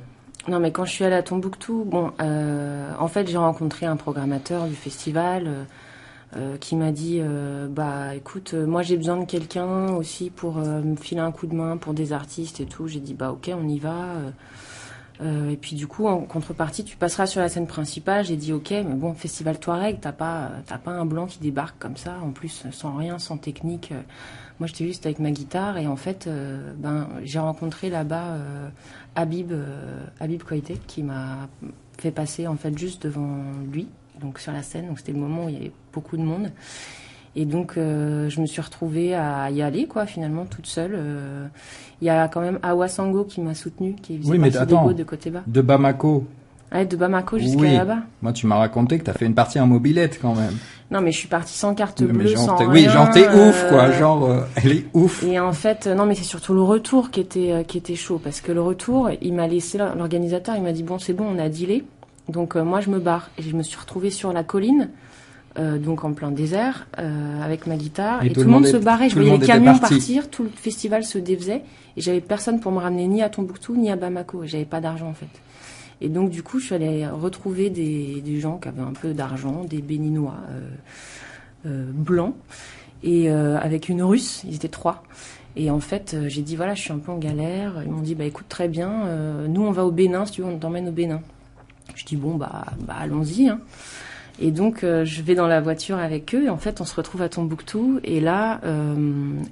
Non, mais quand je suis allée à Tombouctou, en fait, j'ai rencontré un programmateur du festival qui m'a dit, écoute, moi j'ai besoin de quelqu'un aussi pour me filer un coup de main pour des artistes et tout. J'ai dit, ok, on y va. Et puis du coup, en contrepartie, tu passeras sur la scène principale. J'ai dit, ok, mais bon, Festival Touareg, t'as pas un blanc qui débarque comme ça, en plus sans rien, sans technique. Moi, j'étais juste avec ma guitare et en fait, j'ai rencontré là-bas Habib Koité qui m'a fait passer en fait juste devant lui, donc sur la scène. Donc c'était le moment où il y avait beaucoup de monde. Et donc, je me suis retrouvée à y aller, quoi, finalement, toute seule. Il y a quand même Awa Sango qui m'a soutenue, qui faisait partie des Go de côté bas. De Bamako. Ouais, de Bamako jusqu'à Oui. là-bas. Moi, tu m'as raconté que t'as fait une partie en mobilette quand même. Non, mais je suis partie sans carte Mais bleue, genre, sans t'es- rien. oui, genre t'es ouf, quoi. Genre, elle est ouf. Et en fait, non, mais c'est surtout le retour qui était chaud. Parce que le retour, il m'a laissé, l'organisateur, il m'a dit, bon, c'est bon, on a dealé. Donc, moi, je me barre. Et je me suis retrouvée sur la colline. Donc en plein désert, avec ma guitare, et tout le monde se barrait. Je voyais les camions partir, tout le festival se défaisait, et j'avais personne pour me ramener ni à Tombouctou ni à Bamako, et j'avais pas d'argent en fait. Et donc du coup, je suis allée retrouver des gens qui avaient un peu d'argent, des Béninois blancs, et avec une Russe, ils étaient 3. Et en fait, j'ai dit voilà, je suis un peu en galère. Ils m'ont dit écoute, très bien, nous on va au Bénin, si tu veux, on t'emmène au Bénin. Je dis bon allons-y, hein. Et donc, je vais dans la voiture avec eux. Et en fait, on se retrouve à Tombouctou. Et là,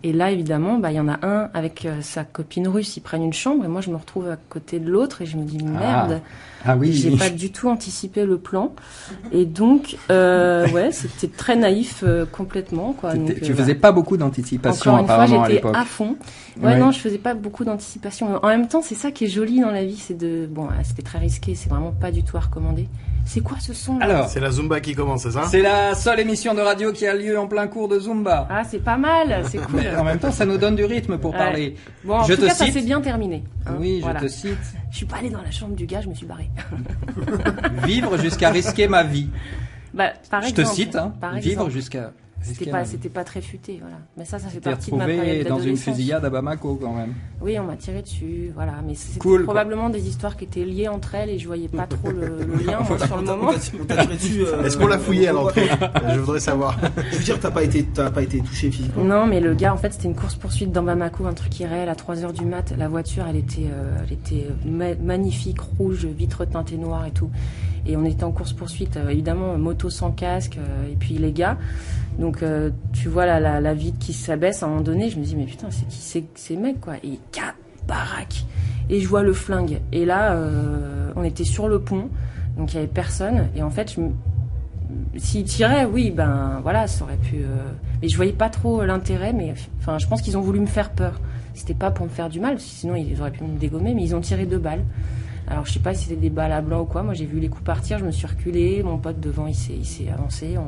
évidemment, il y en a un avec sa copine russe. Ils prennent une chambre. Et moi, je me retrouve à côté de l'autre. Et je me dis, merde. Ah oui. J'ai pas du tout anticipé le plan. Et donc, c'était très naïf, complètement, quoi. Donc, tu faisais pas beaucoup d'anticipation, encore une fois, apparemment, à j'étais l'époque. à fond. Ouais. Non, je faisais pas beaucoup d'anticipation. En même temps, c'est ça qui est joli dans la vie. C'était très risqué. C'est vraiment pas du tout à recommander. C'est quoi ce son là? Alors, c'est la Zumba qui commence, c'est ça? C'est la seule émission de radio qui a lieu en plein cours de Zumba. Ah, c'est pas mal, c'est cool. Mais en même temps, ça nous donne du rythme pour parler. Bon, en tout cas, ça s'est bien terminé. Hein, oui, voilà. je te cite. Je suis pas allée dans la chambre du gars, je me suis barrée. Vivre jusqu'à risquer ma vie. Par je exemple, te cite, hein. Vivre exemple. jusqu'à... C'était pas très futé, voilà. Mais ça fait T'es partie de ma période retrouvé dans une d'adolescence. fusillade à Bamako, quand même. Oui, on m'a tiré dessus, voilà. Mais c'était Cool, probablement des histoires qui étaient liées entre elles et je voyais pas trop le lien moi, sur le moment. On t'a tiré dessus. Est-ce qu'on l'a fouillé à l'entrée? Je voudrais savoir. Je veux dire, t'as pas été touché physiquement. Non, mais le gars, en fait, c'était une course-poursuite dans Bamako, un truc irréel à 3h du mat. La voiture, elle était magnifique, rouge, vitre teintée noire et tout. Et on était en course-poursuite, évidemment, moto sans casque, et puis les gars. Donc, tu vois la vitre qui s'abaisse à un moment donné. Je me dis, mais putain, c'est qui ces mecs, quoi? Et 4 baraques. Et je vois le flingue. Et là, on était sur le pont, donc il y avait personne. Et en fait, s'ils tiraient, oui, voilà, ça aurait pu. Mais je voyais pas trop l'intérêt. Mais enfin, je pense qu'ils ont voulu me faire peur. C'était pas pour me faire du mal, sinon ils auraient pu me dégommer. Mais ils ont tiré 2 balles. Alors je sais pas si c'était des balles à blanc ou quoi. Moi j'ai vu les coups partir, je me suis reculée. Mon pote devant il s'est avancé,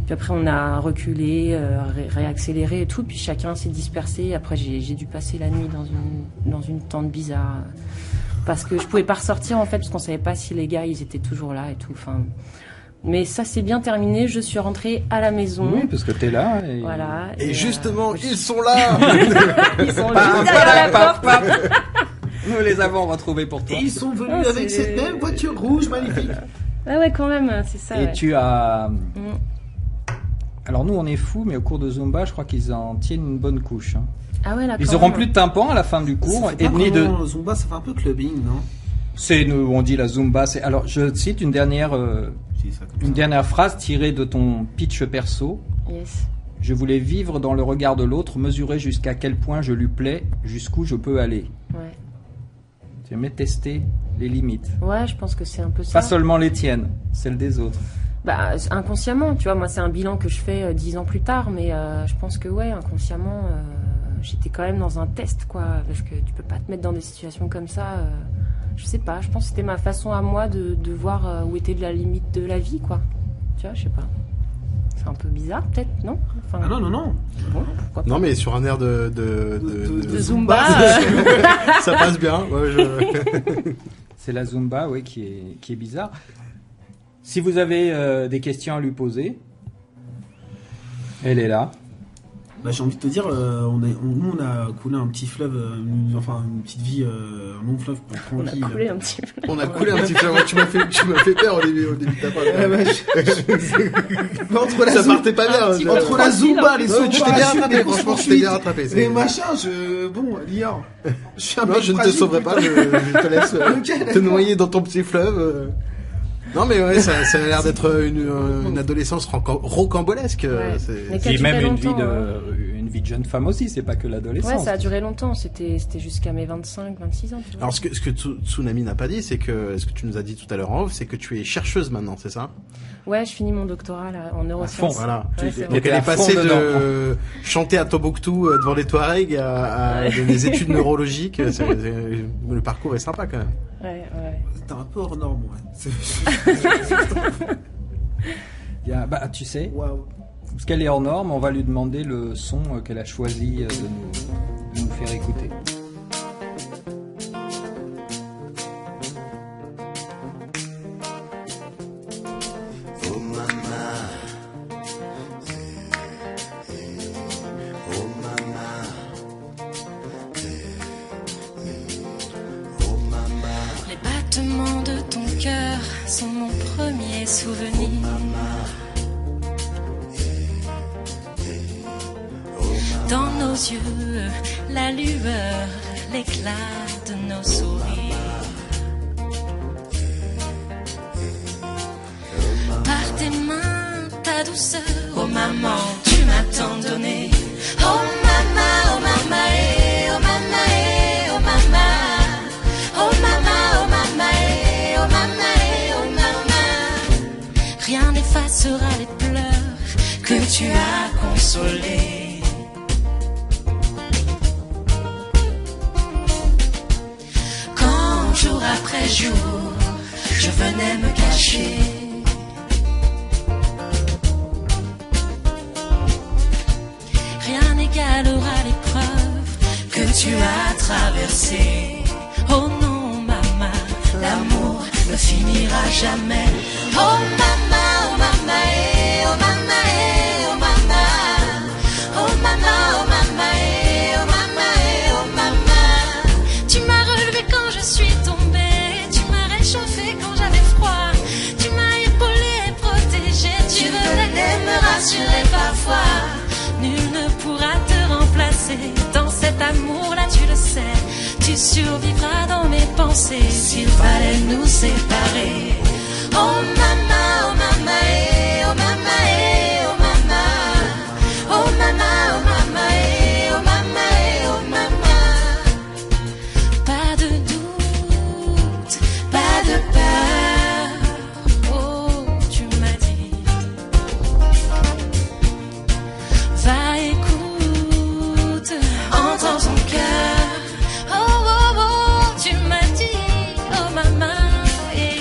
Puis après on a reculé, réaccéléré et tout. Puis chacun s'est dispersé. Après j'ai dû passer la nuit dans une tente bizarre parce que je pouvais pas ressortir en fait parce qu'on savait pas si les gars ils étaient toujours là et tout. Enfin, mais ça s'est bien terminé. Je suis rentrée à la maison. Oui, parce que t'es là. Et... Voilà. Et justement, ils sont là. Ils sont juste derrière la porte. Nous les avons retrouvés pour toi. Et ils sont venus avec cette même voiture rouge magnifique. Ouais, quand même, c'est ça. Et tu as... Alors nous on est fous, mais au cours de Zumba, je crois qu'ils en tiennent une bonne couche. Hein. Ah ouais, là, ils auront plus de tympan à la fin du cours. Et ni de Zumba, ça fait un peu clubbing, non? On dit la Zumba. Alors je cite une dernière phrase tirée de ton pitch perso. Yes. Je voulais vivre dans le regard de l'autre, mesurer jusqu'à quel point je lui plais, jusqu'où je peux aller. Ouais. Tu aimais tester les limites. Ouais, je pense que c'est un peu ça. Pas seulement les tiennes, celles des autres. Bah, inconsciemment, tu vois, moi c'est un bilan que je fais 10 ans plus tard, mais je pense que ouais, inconsciemment, j'étais quand même dans un test, quoi, parce que tu peux pas te mettre dans des situations comme ça. Je sais pas, je pense que c'était ma façon à moi de voir où était la limite de la vie, quoi. Tu vois, je sais pas. C'est un peu bizarre, peut-être, non? Enfin, Ah non. Bon, pourquoi pas. Non, mais sur un air de Zumba, ça passe bien. Ouais, C'est la Zumba, oui, qui est bizarre. Si vous avez des questions à lui poser, elle est là. Bah, j'ai envie de te dire, nous on a coulé un petit fleuve, une petite vie, un long fleuve tranquille. On a coulé un petit peu. On a coulé un petit peu. Tu m'as fait peur au début de ta parole. Entre la Ça partait pas bien. Entre la Zumba, les tu t'es bien rattrapé, franchement, tu t'es bien rattrapé. Les machins, bon, Lior, je suis un Non, mec je ne te fragile, sauverai pas, je te laisse Ok, te d'accord. noyer dans ton petit fleuve. Non, mais ouais, ça a l'air d'être une adolescence rocambolesque. Ouais. Mais qui a Et duré même longtemps, une vie de jeune femme aussi, c'est pas que l'adolescence. Ouais, ça a duré longtemps, c'était jusqu'à mes 25, 26 ans. Tu vois. Alors, ce que Tsunami n'a pas dit, c'est que, ce que tu nous as dit tout à l'heure en off, c'est que tu es chercheuse maintenant, c'est ça? Ouais, je finis mon doctorat là, en À neurosciences. fond, Voilà. Ouais, c'est Donc vrai. elle est à fond passée de dedans. chanter à Tombouctou devant les Touaregs à des études neurologiques. Le parcours est sympa quand même. Ouais. T'es un peu hors norme, ouais. Bah, tu sais, Waouh. parce qu'elle est hors norme, on va lui demander le son qu'elle a choisi de nous faire écouter. Oh mama, oh mama, oh mama, Les battements de ton cœur sont mon premier souvenir. Dans nos yeux, la lueur, l'éclat de nos sourires. Par tes mains, ta douceur, oh maman, tu m'as tant donné. Oh mama, oh mama, eh, oh mama, eh, oh mama. Oh mama, oh mama, eh, oh mama, eh, oh mama. Rien n'effacera les pleurs que tu as consolés. Quand jour après jour, je venais me cacher. Rien n'égalera l'épreuve que tu as traversée. Oh non, maman, l'amour ne finira jamais. Oh mama, oh mama, eh, oh mama, eh, oh mama. Oh mama, oh mama, eh, oh mama, eh, oh mama. Tu m'as relevé quand je suis tombée, tu m'as réchauffé quand j'avais froid, tu m'as épaulé et protégé, tu venais me rassurer parfois. Nul ne pourra te remplacer dans cet amour-là, tu le sais. Tu survivras dans mes pensées s'il fallait nous séparer. Oh mama, oh mama, eh, oh mama, eh, oh mama. Oh mama, oh mama, eh, oh mama, eh, oh mama. Pas de doute, pas de peur. Oh, tu m'as dit. Va, écoute, entends ton cœur. Oh, oh, oh, tu m'as dit, oh maman, et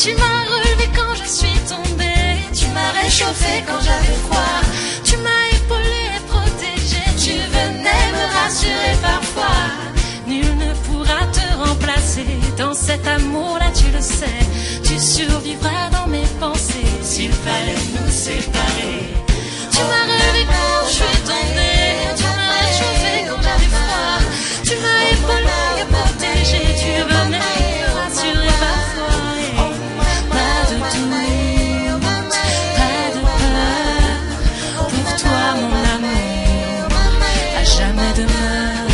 Tu m'as relevé quand je suis tombée, tu m'as réchauffé quand j'avais froid, tu m'as épaulé et protégé, tu venais me rassurer parfois. Nul ne pourra te remplacer dans cet amour-là, tu le sais. Tu survivras dans mes pensées s'il fallait nous séparer. Tu m'as relevé quand je suis tombée, tu m'as réchauffé quand j'avais froid, tu m'as épaulé et protégé, tu venais me rassurer parfois. Pas de doute, pas de peur, pour toi mon amour, à jamais demeure.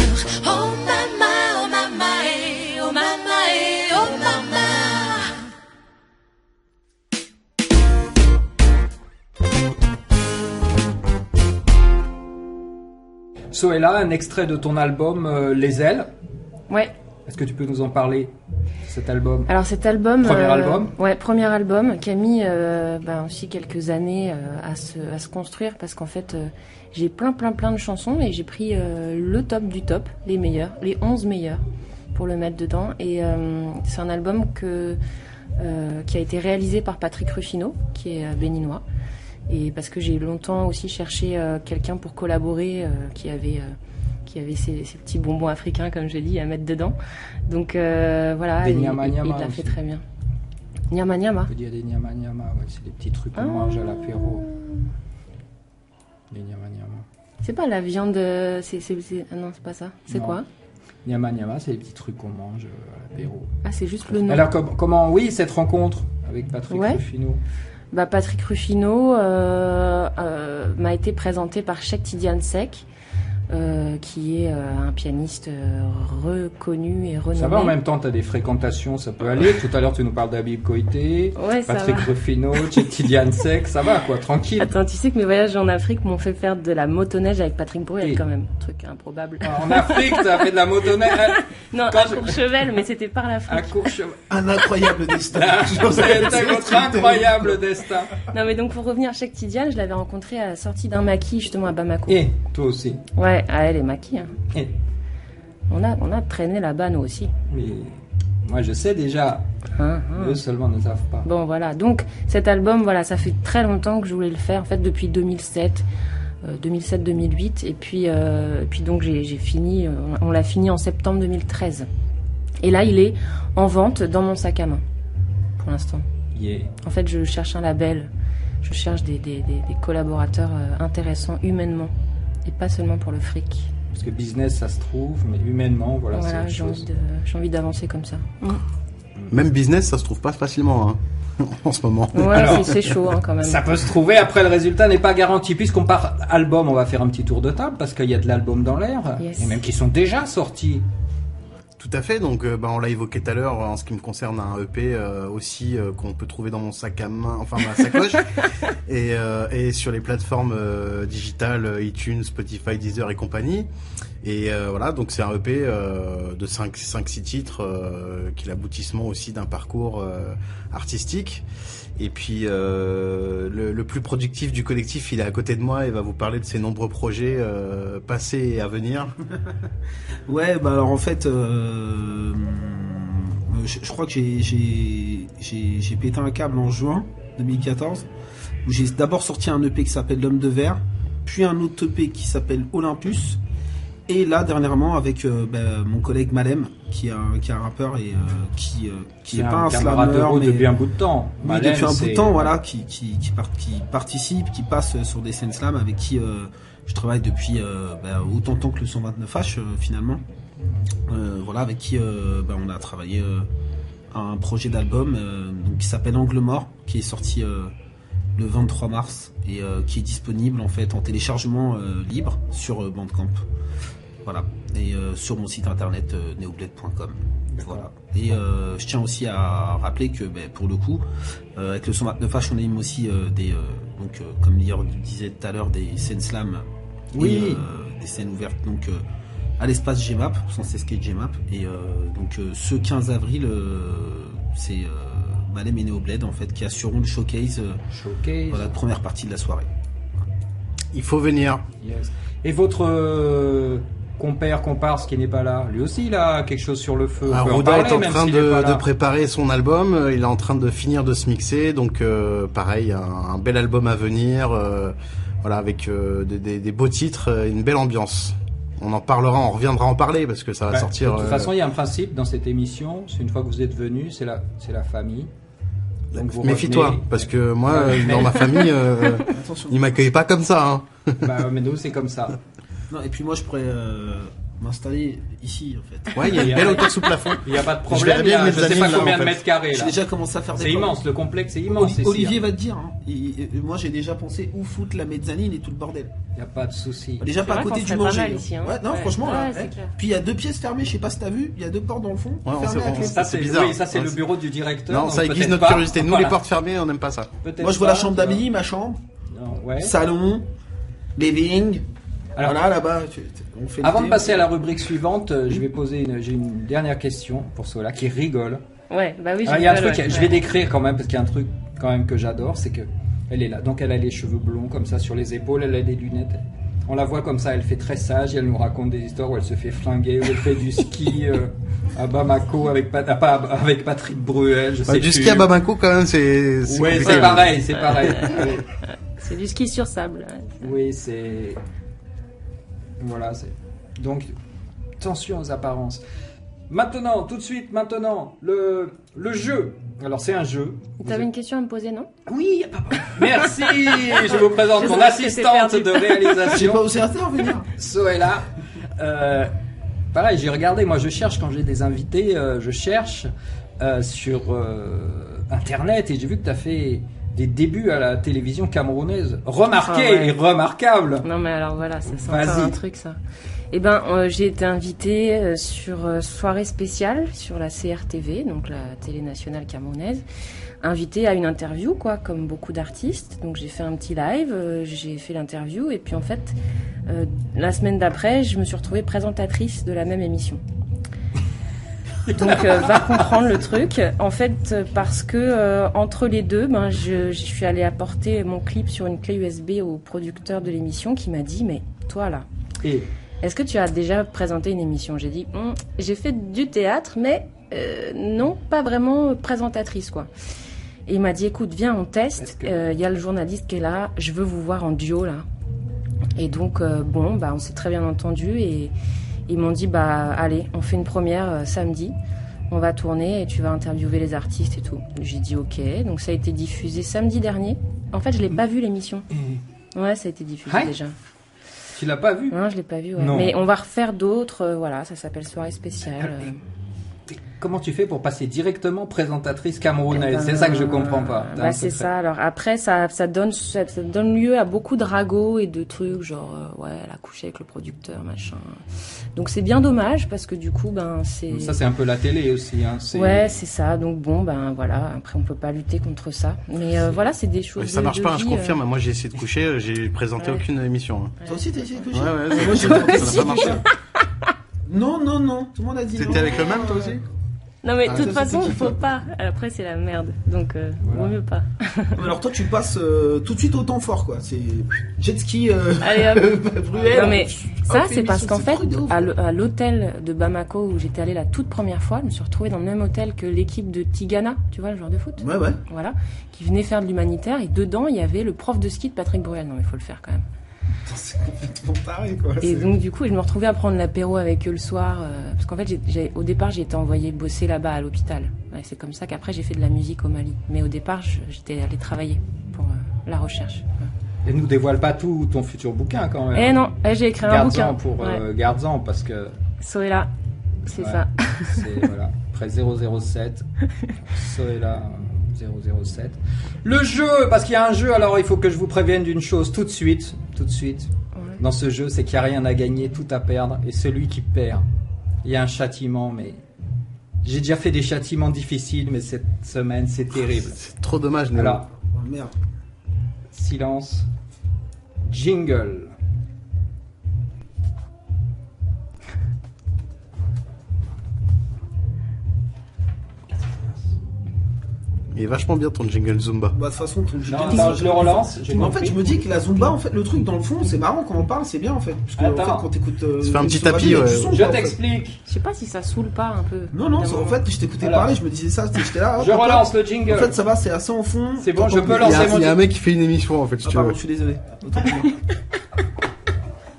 Oh mama, oh mama, eh, oh mama, eh, oh mama. Sohéla, un extrait de ton album Les Ailes. Ouais. Est-ce que tu peux nous en parler, cet album? Alors cet album... Premier album? Ouais, premier album qui a mis aussi quelques années à se construire parce qu'en fait j'ai plein de chansons et j'ai pris le top du top, les meilleurs, les 11 meilleurs pour le mettre dedans. Et c'est un album qui a été réalisé par Patrick Rufino, qui est béninois. Et parce que j'ai longtemps aussi cherché quelqu'un pour collaborer qui avait ces petits bonbons africains, comme je dis, à mettre dedans. Donc voilà, des il nyama nyama l'a fait aussi. très bien. Nyama nyama. On peut dire des nyama nyama, ouais, c'est des petits trucs qu'on mange à l'apéro. Les nyama nyama. C'est pas la viande, ah non, c'est pas ça. C'est Non. quoi? Nyama nyama, c'est des petits trucs qu'on mange à l'apéro. Ah, c'est juste le nom. Alors comment, oui, cette rencontre avec Patrick Ouais. Rufino. Bah, Patrick Rufino m'a été présenté par Cheikh Tidiane Seck, qui est un pianiste reconnu et renommé. Ça va, en même temps, tu as des fréquentations, ça peut aller. Tout à l'heure, tu nous parles d'Habib Koité, Ouais, ça Patrick va. Rufino, Cheikh Tidiane Seck, ça va quoi, tranquille. Attends, tu sais que mes voyages en Afrique m'ont fait faire de la motoneige avec Patrick Bruel Oui. quand même. Truc improbable. En Afrique, tu as fait de la motoneige. Non, Quand à je- Courchevel, mais c'était par l'Afrique. À Courchevel. Un incroyable destin. C'est notre incroyable destin. Non, mais donc pour revenir à Cheikh Tidiane, je l'avais rencontré à la sortie d'un maquis justement à Bamako. Et toi aussi. Ouais, ah, elle est maquis. Hein. Et On a traîné là-bas nous aussi. mais moi, je sais déjà. Eux seulement ne savent pas. Bon voilà, donc cet album, voilà, ça fait très longtemps que je voulais le faire, en fait depuis 2007, 2007-2008, et puis donc j'ai fini, on l'a fini en septembre 2013. Et là, il est en vente dans mon sac à main, pour l'instant. Yeah. En fait, je cherche un label, je cherche des collaborateurs intéressants humainement, et pas seulement pour le fric. Parce que business, ça se trouve, mais humainement, voilà, Voilà, c'est autre chose. j'ai envie d'avancer comme ça. Même business, ça se trouve pas facilement hein, en ce moment. Ouais, Alors, c'est chaud hein, quand même. Ça peut se trouver, après le résultat n'est pas garanti. Puisqu'on part album, on va faire un petit tour de table, parce qu'il y a de l'album dans l'air, Yes. et même qui sont déjà sortis. Tout à fait, donc on l'a évoqué tout à l'heure en ce qui me concerne un EP aussi qu'on peut trouver dans mon sac à main, enfin ma sacoche, et sur les plateformes digitales iTunes, Spotify, Deezer et compagnie. Et voilà, donc c'est un EP de 5-6 titres qui est l'aboutissement aussi d'un parcours artistique. Et puis le plus productif du collectif, il est à côté de moi et va vous parler de ses nombreux projets passés et à venir. Ouais, bah alors en fait, je crois que j'ai pété un câble en juin 2014, où j'ai d'abord sorti un EP qui s'appelle L'Homme de Verre, puis un autre EP qui s'appelle Olympus, et là dernièrement avec mon collègue Malem, qui est un rappeur et qui est pas un camarade de slammer, route mais depuis un bout de temps. oui, Malem, depuis un bout de c'est- temps, voilà, qui participe, qui passe sur des scènes slam, avec qui je travaille depuis autant de temps que le 129H finalement. Voilà, avec qui on a travaillé un projet d'album donc qui s'appelle Angle Mort, qui est sorti le 23 mars et qui est disponible en fait en téléchargement libre sur Bandcamp. Voilà, et sur mon site internet neobled.com. Voilà. Et je tiens aussi à rappeler que pour le coup, avec le 129H, on anime aussi comme Lior disait tout à l'heure, des scènes slam. Oui. Et, des scènes ouvertes donc à l'espace GMAP, sans cesser GMAP. Et ce 15 avril, c'est Malem et Neobled en fait qui assureront le showcase. Voilà, la première partie de la soirée. Il faut venir. Yes. Et votre comparse qui n'est pas là, lui aussi il a quelque chose sur le feu. On peut en Rouda est parler, en même train s'il est pas de là. préparer son album, il est en train de finir de se mixer, donc pareil, un bel album à venir, voilà, avec des beaux titres, une belle ambiance. On en parlera, on reviendra en parler parce que ça va sortir. De toute façon, il y a un principe dans cette émission, c'est une fois que vous êtes venu, c'est la famille. Donc vous Méfie-toi, revenez. parce que moi, dans ma famille, ils m'accueillent pas comme ça. Hein. Bah, mais nous, c'est comme ça. Non, et puis moi, je pourrais m'installer ici, en fait. Ouais, il y a une belle hauteur sous plafond. Il n'y a pas de Je problème, verrais il y bien a, mes je sais amis pas là, combien en de fait. mètres carrés J'ai là. déjà commencé à faire des C'est plans. immense, le complexe c'est immense. ici, Olivier hein. va te dire, hein, moi j'ai déjà pensé où foutre la mezzanine et tout le bordel. Il n'y a pas de souci. Déjà C'est pas à vrai côté qu'on du serait pas manger. mal ici, hein. Ouais, non, Ouais. franchement, Ouais, là. c'est clair. Puis il y a 2 pièces fermées, je sais pas si t'as vu, il y a 2 portes dans le fond. Ouais, fermées à clé. Ça c'est bizarre. oui, ça c'est Ouais, le c'est- bureau du directeur. Non, donc ça aiguise peut-être notre pas. curiosité. Nous, Voilà. les portes fermées, on n'aime pas ça. Peut-être Moi je vois la pas, chambre tu vois. d'Amélie, ma chambre, Non, ouais. salon, living. Alors, Voilà, là-bas, on fait le avant de thé. passer à la rubrique suivante, je vais poser j'ai une dernière question pour ceux-là qui rigolent. Ouais, bah oui, Alors, il y a un rigole, truc, ouais. je vais décrire quand même parce qu'il y a un truc quand même que j'adore, c'est que elle est là. Donc elle a les cheveux blonds comme ça sur les épaules, elle a des lunettes. On la voit comme ça, elle fait très sage, et elle nous raconte des histoires où elle se fait flinguer, où elle fait du ski à Bamako avec avec Patrick Bruel, je sais Du plus. ski à Bamako, quand même, c'est Ouais, compliqué. c'est pareil, c'est pareil. C'est du ski sur sable. Ouais. Oui, c'est voilà, c'est donc attention aux apparences. Maintenant, tout de suite, le jeu. Alors c'est un jeu. T'avais une question à me poser, non? Oui, merci. Je vous présente Je mon sens que t'es assistante perdu. de J'ai réalisation. pas osé intervenir. Soela. Pareil, j'ai regardé. Moi, je cherche quand j'ai des invités. Je cherche sur Internet et j'ai vu que tu as fait des débuts à la télévision camerounaise remarqués Ah ouais. et remarquables. Non, mais alors voilà, ça c'est Vas-y. encore un truc, ça. Eh ben, j'ai été invitée sur soirée spéciale sur la CRTV, donc la télé nationale camerounaise, invitée à une interview, quoi, comme beaucoup d'artistes. Donc j'ai fait un petit live, j'ai fait l'interview, et puis en fait, la semaine d'après, je me suis retrouvée présentatrice de la même émission. Donc va comprendre le truc. En fait, parce que entre les deux, ben je suis allée apporter mon clip sur une clé USB au producteur de l'émission qui m'a dit mais toi là, Et est-ce que tu as déjà présenté une émission? J'ai dit j'ai fait du théâtre mais non, pas vraiment présentatrice quoi. Et il m'a dit écoute, viens on teste. Il y a le journaliste qui est là, je veux vous voir en duo là. Et donc bon bah on s'est très bien entendu et ils m'ont dit bah allez, on fait une première samedi, on va tourner et tu vas interviewer les artistes et tout. J'ai dit ok, donc ça a été diffusé samedi dernier. En fait, je l'ai pas vu l'émission. Ouais, ça a été diffusé Hein déjà. tu l'as pas vu? Non, je l'ai pas vu. Ouais. Non. Mais on va refaire d'autres. Voilà, ça s'appelle soirée spéciale. Comment tu fais pour passer directement présentatrice camerounaise? Eh ben, C'est ça que je comprends pas. T'as Bah, un c'est secret. ça. Alors après, ça donne lieu à beaucoup de ragots et de trucs genre ouais, elle a couché avec le producteur, machin. Donc c'est bien dommage parce que du coup, ben c'est. Ça c'est un peu la télé aussi. Hein. Ouais, c'est ça. Donc bon, ben voilà. Après, on peut pas lutter contre ça. Mais voilà, c'est des choses. Ça de- marche de pas, je vie, confirme. Moi, j'ai essayé de coucher, j'ai présenté Ouais. aucune émission. Toi aussi, t'as essayé de coucher? Ouais, ouais, Moi, j'ai ça tenté, n'a pas marché. Non, tout le monde a dit non. C'était avec le même, toi aussi? Non mais de Ah, toute ça, façon, c'était faut kiffant. pas. Après, c'est la merde. Donc vaut mieux pas. Alors toi, tu passes tout de suite au temps fort, quoi. C'est jet ski, Allez, hop. Bruel. Non mais ça Hop, c'est parce l'émission, qu'en c'est fait trop de ouf. à l'hôtel de Bamako où j'étais allée la toute première fois, je me suis retrouvée dans le même hôtel que l'équipe de Tigana, tu vois le joueur de foot. Ouais, ouais. Voilà, qui venait faire de l'humanitaire et dedans il y avait le prof de ski de Patrick Bruel. Non mais il faut le faire quand même. C'est complètement taré, quoi. Et donc du coup je me retrouvais à prendre l'apéro avec eux le soir parce qu'en fait au départ j'ai été envoyée bosser là-bas à l'hôpital. Ouais, c'est comme ça qu'après j'ai fait de la musique au Mali. Mais au départ j'étais allée travailler pour la recherche. Et nous dévoile pas tout ton futur bouquin quand même. Eh non, j'ai écrit un bouquin. Garde-en pour Ouais. garde-en parce que Soela, c'est ouais, ça. c'est voilà. Après 007, Soela 007. Le jeu, parce qu'il y a un jeu, alors il faut que je vous prévienne d'une chose tout de suite. Ouais. Dans ce jeu, c'est qu'il n'y a rien à gagner, tout à perdre, et celui qui perd, il y a un châtiment, mais j'ai déjà fait des châtiments difficiles, mais cette semaine, c'est terrible. C'est trop dommage, Néo. Alors, Oh, merde. silence, jingle. Il est vachement bien ton jingle Zumba. Bah, de toute façon, ton jingle. Non, je le relance. En fait, je me dis que la Zumba, en fait, le truc dans le fond, c'est marrant quand on parle, c'est bien en fait. Parce que en fait, quand t'écoutes. Ça fait un petit tapis, ouais. Je t'explique. Je sais pas si ça saule pas un peu. Non, en fait, je t'écoutais parler, je me disais ça, j'étais là. Je relance le jingle. En fait, ça va, c'est assez en fond. C'est bon, je peux lancer mon jingle. Il y a un mec qui fait une émission en fait, si tu veux. Pardon, je suis désolé. Je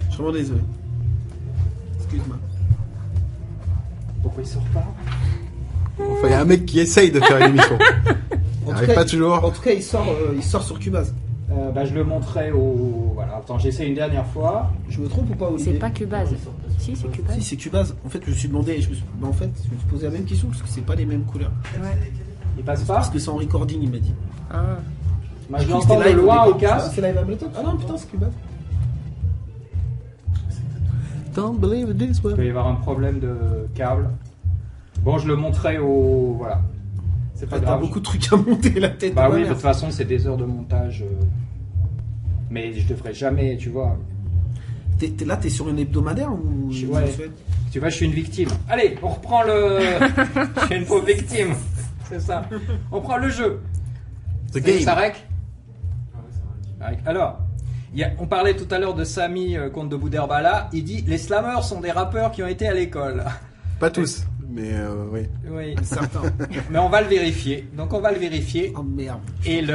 suis vraiment désolé. Excuse-moi. Pourquoi il sort pas? Enfin, il y a un mec qui essaye de faire une émission. Il n'arrive pas toujours. En tout cas, il sort sur Cubase. Je le montrerai au. Voilà, attends, j'essaie une dernière fois. Je me trompe ou pas, Olivier? C'est pas Cubase. Si, c'est Cubase. Si, c'est Cubase. En fait, je me suis demandé, je me suis posé la même question parce que c'est pas les mêmes couleurs. Ouais. Il passe pas? Parce que c'est en recording, il m'a dit. Ah. Moi, je l'entends de loin au casque. C'est live Ableton? Ah non, putain, c'est Cubase. Don't believe this Il peut y avoir un problème de câble. Bon, je le montrerai au. Voilà. C'est pas grave. T'as beaucoup de trucs à monter la tête. Bah oui, de toute façon, c'est des heures de montage. Mais je devrais jamais, tu vois. Là, t'es sur une hebdomadaire ou. Ouais. Tu vois, je suis une victime. Allez, on reprend le. Je suis une pauvre victime. C'est ça. On prend le jeu. The game. Ça rec. Alors, on parlait tout à l'heure de Samy, comte de Boudherbala. Il dit les slammers sont des rappeurs qui ont été à l'école. Pas tous, mais oui. Oui, certains. Mais on va le vérifier. Donc on va le vérifier. Oh merde. Et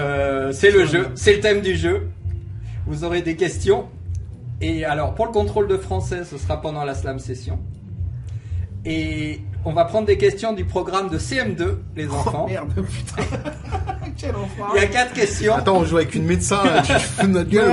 c'est le jeu, c'est le thème du jeu. Vous aurez des questions. Et alors, pour le contrôle de français, ce sera pendant la slam session. Et on va prendre des questions du programme de CM2, les enfants. Oh merde, putain. Quel enfoiré. Il y a 4 questions. Attends, on joue avec une médecin, tu te fous de notre gueule.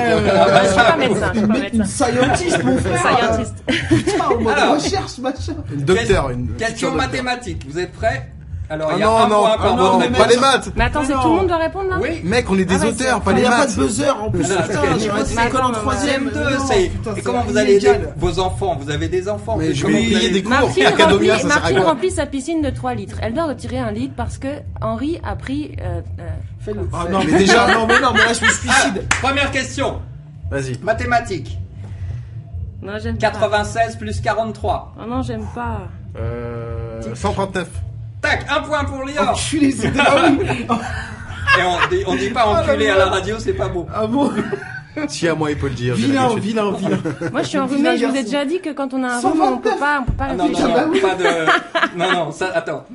Je suis pas médecin, je suis pas Une médecin. scientist, mon frère. Scientist. Putain, en mode Alors, recherche, machin. Une docteur, une Question mathématique. Vous êtes prêts? Alors, il y a non, un non, point par non, votre pas les maths. Mais attends, c'est tout le monde doit répondre là? Oui. Mec, on est des auteurs, pas Il les n'y a pas maths. de buzzer en plus. Non, Putain, j'ai resté mais l'école en attends, troisième. CM2, Non, c'est. putain, Et c'est comment vous allez aider illégal. vos enfants? Vous avez des enfants. Mais je Comment vais vous payer allez- des cours. Martine, Academia, ça sert à Martine quoi? remplit sa piscine de 3 litres. Elle doit retirer 1 litre parce que Henri a pris. Fais-le. Ah non, non, mais mais déjà- déjà, non, mais là, je me suicide. Première question. Vas-y. Mathématiques. Non, j'aime pas. 96 plus 43. Oh non, j'aime pas. 139. Tac, un point pour Lior. Enculé, c'était pas oui. Et on dit pas enculé à la radio, c'est pas beau. Ah bon? Si à moi, il peut le dire. j'ai Vilain, l'habitude. vilain. Moi, je suis enrhumée. Je vous ai déjà dit que quand on a un rhume, on peut pas Ah non, réfléchir. pas de. Non, ça, attends.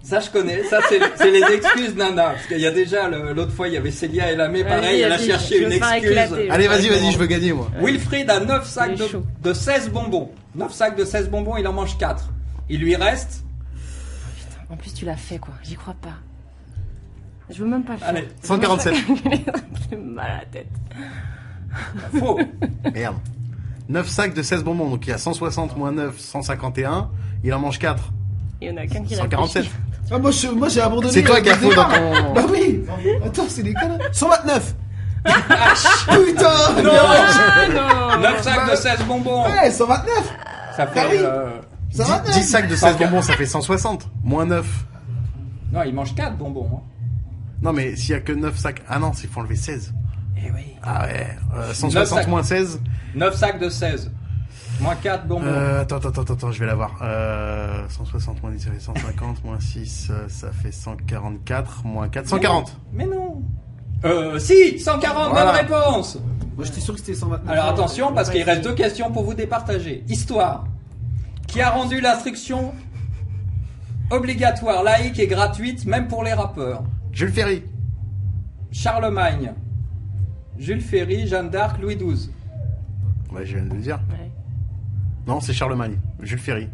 Ça, je connais. Ça, c'est les excuses, Nana. Parce qu'il y a déjà, l'autre fois, il y avait Célia et Lamé, pareil, elle a cherché une excuse. Allez, vas-y, je veux gagner, moi. Wilfried a 9 sacs Il est chaud. de 16 bonbons. 9 sacs de 16 bonbons, il en mange 4. Il lui reste. En plus, tu l'as fait, quoi. J'y crois pas. Je veux même pas le faire. Allez, 147. J'ai mal à la tête. faux. Merde. 9 sacs de 16 bonbons, donc il y a 160 moins 9, 151. Il en mange 4. Il y en a qu'un qui 147. réfléchit. Ah, moi, j'ai abandonné. C'est toi qui as le faux dans départ. ton... Bah oui. Attends, c'est des conneries. 129. Putain. Non. Ah non. 9 sacs de 16 bonbons. Ouais, 129. Ça fait. Ah oui. 10 sacs de 16 bonbons, ça fait 160. Moins 9. Non, il mange 4 bonbons. Hein. Non, mais s'il y a que 9 sacs... Ah non, il faut enlever 16. Eh oui. Ah ouais. 9 160 sacs. moins 16. 9 sacs de 16. Moins 4 bonbons. Attends, je vais l'avoir. 160 moins 10, ça fait 150. Moins 6, ça fait 144. Moins 4, 140. Mais non. Si, 140, Voilà. bonne réponse. Moi, j'étais sûr que c'était 129. Alors attention, parce qu'il reste 2 questions pour vous départager. Histoire. Qui a rendu l'instruction obligatoire, laïque et gratuite, même pour les rappeurs? Jules Ferry. Charlemagne. Jules Ferry, Jeanne d'Arc, Louis XII. Ouais, je viens de le dire. Ouais. Non, c'est Charlemagne. Jules Ferry.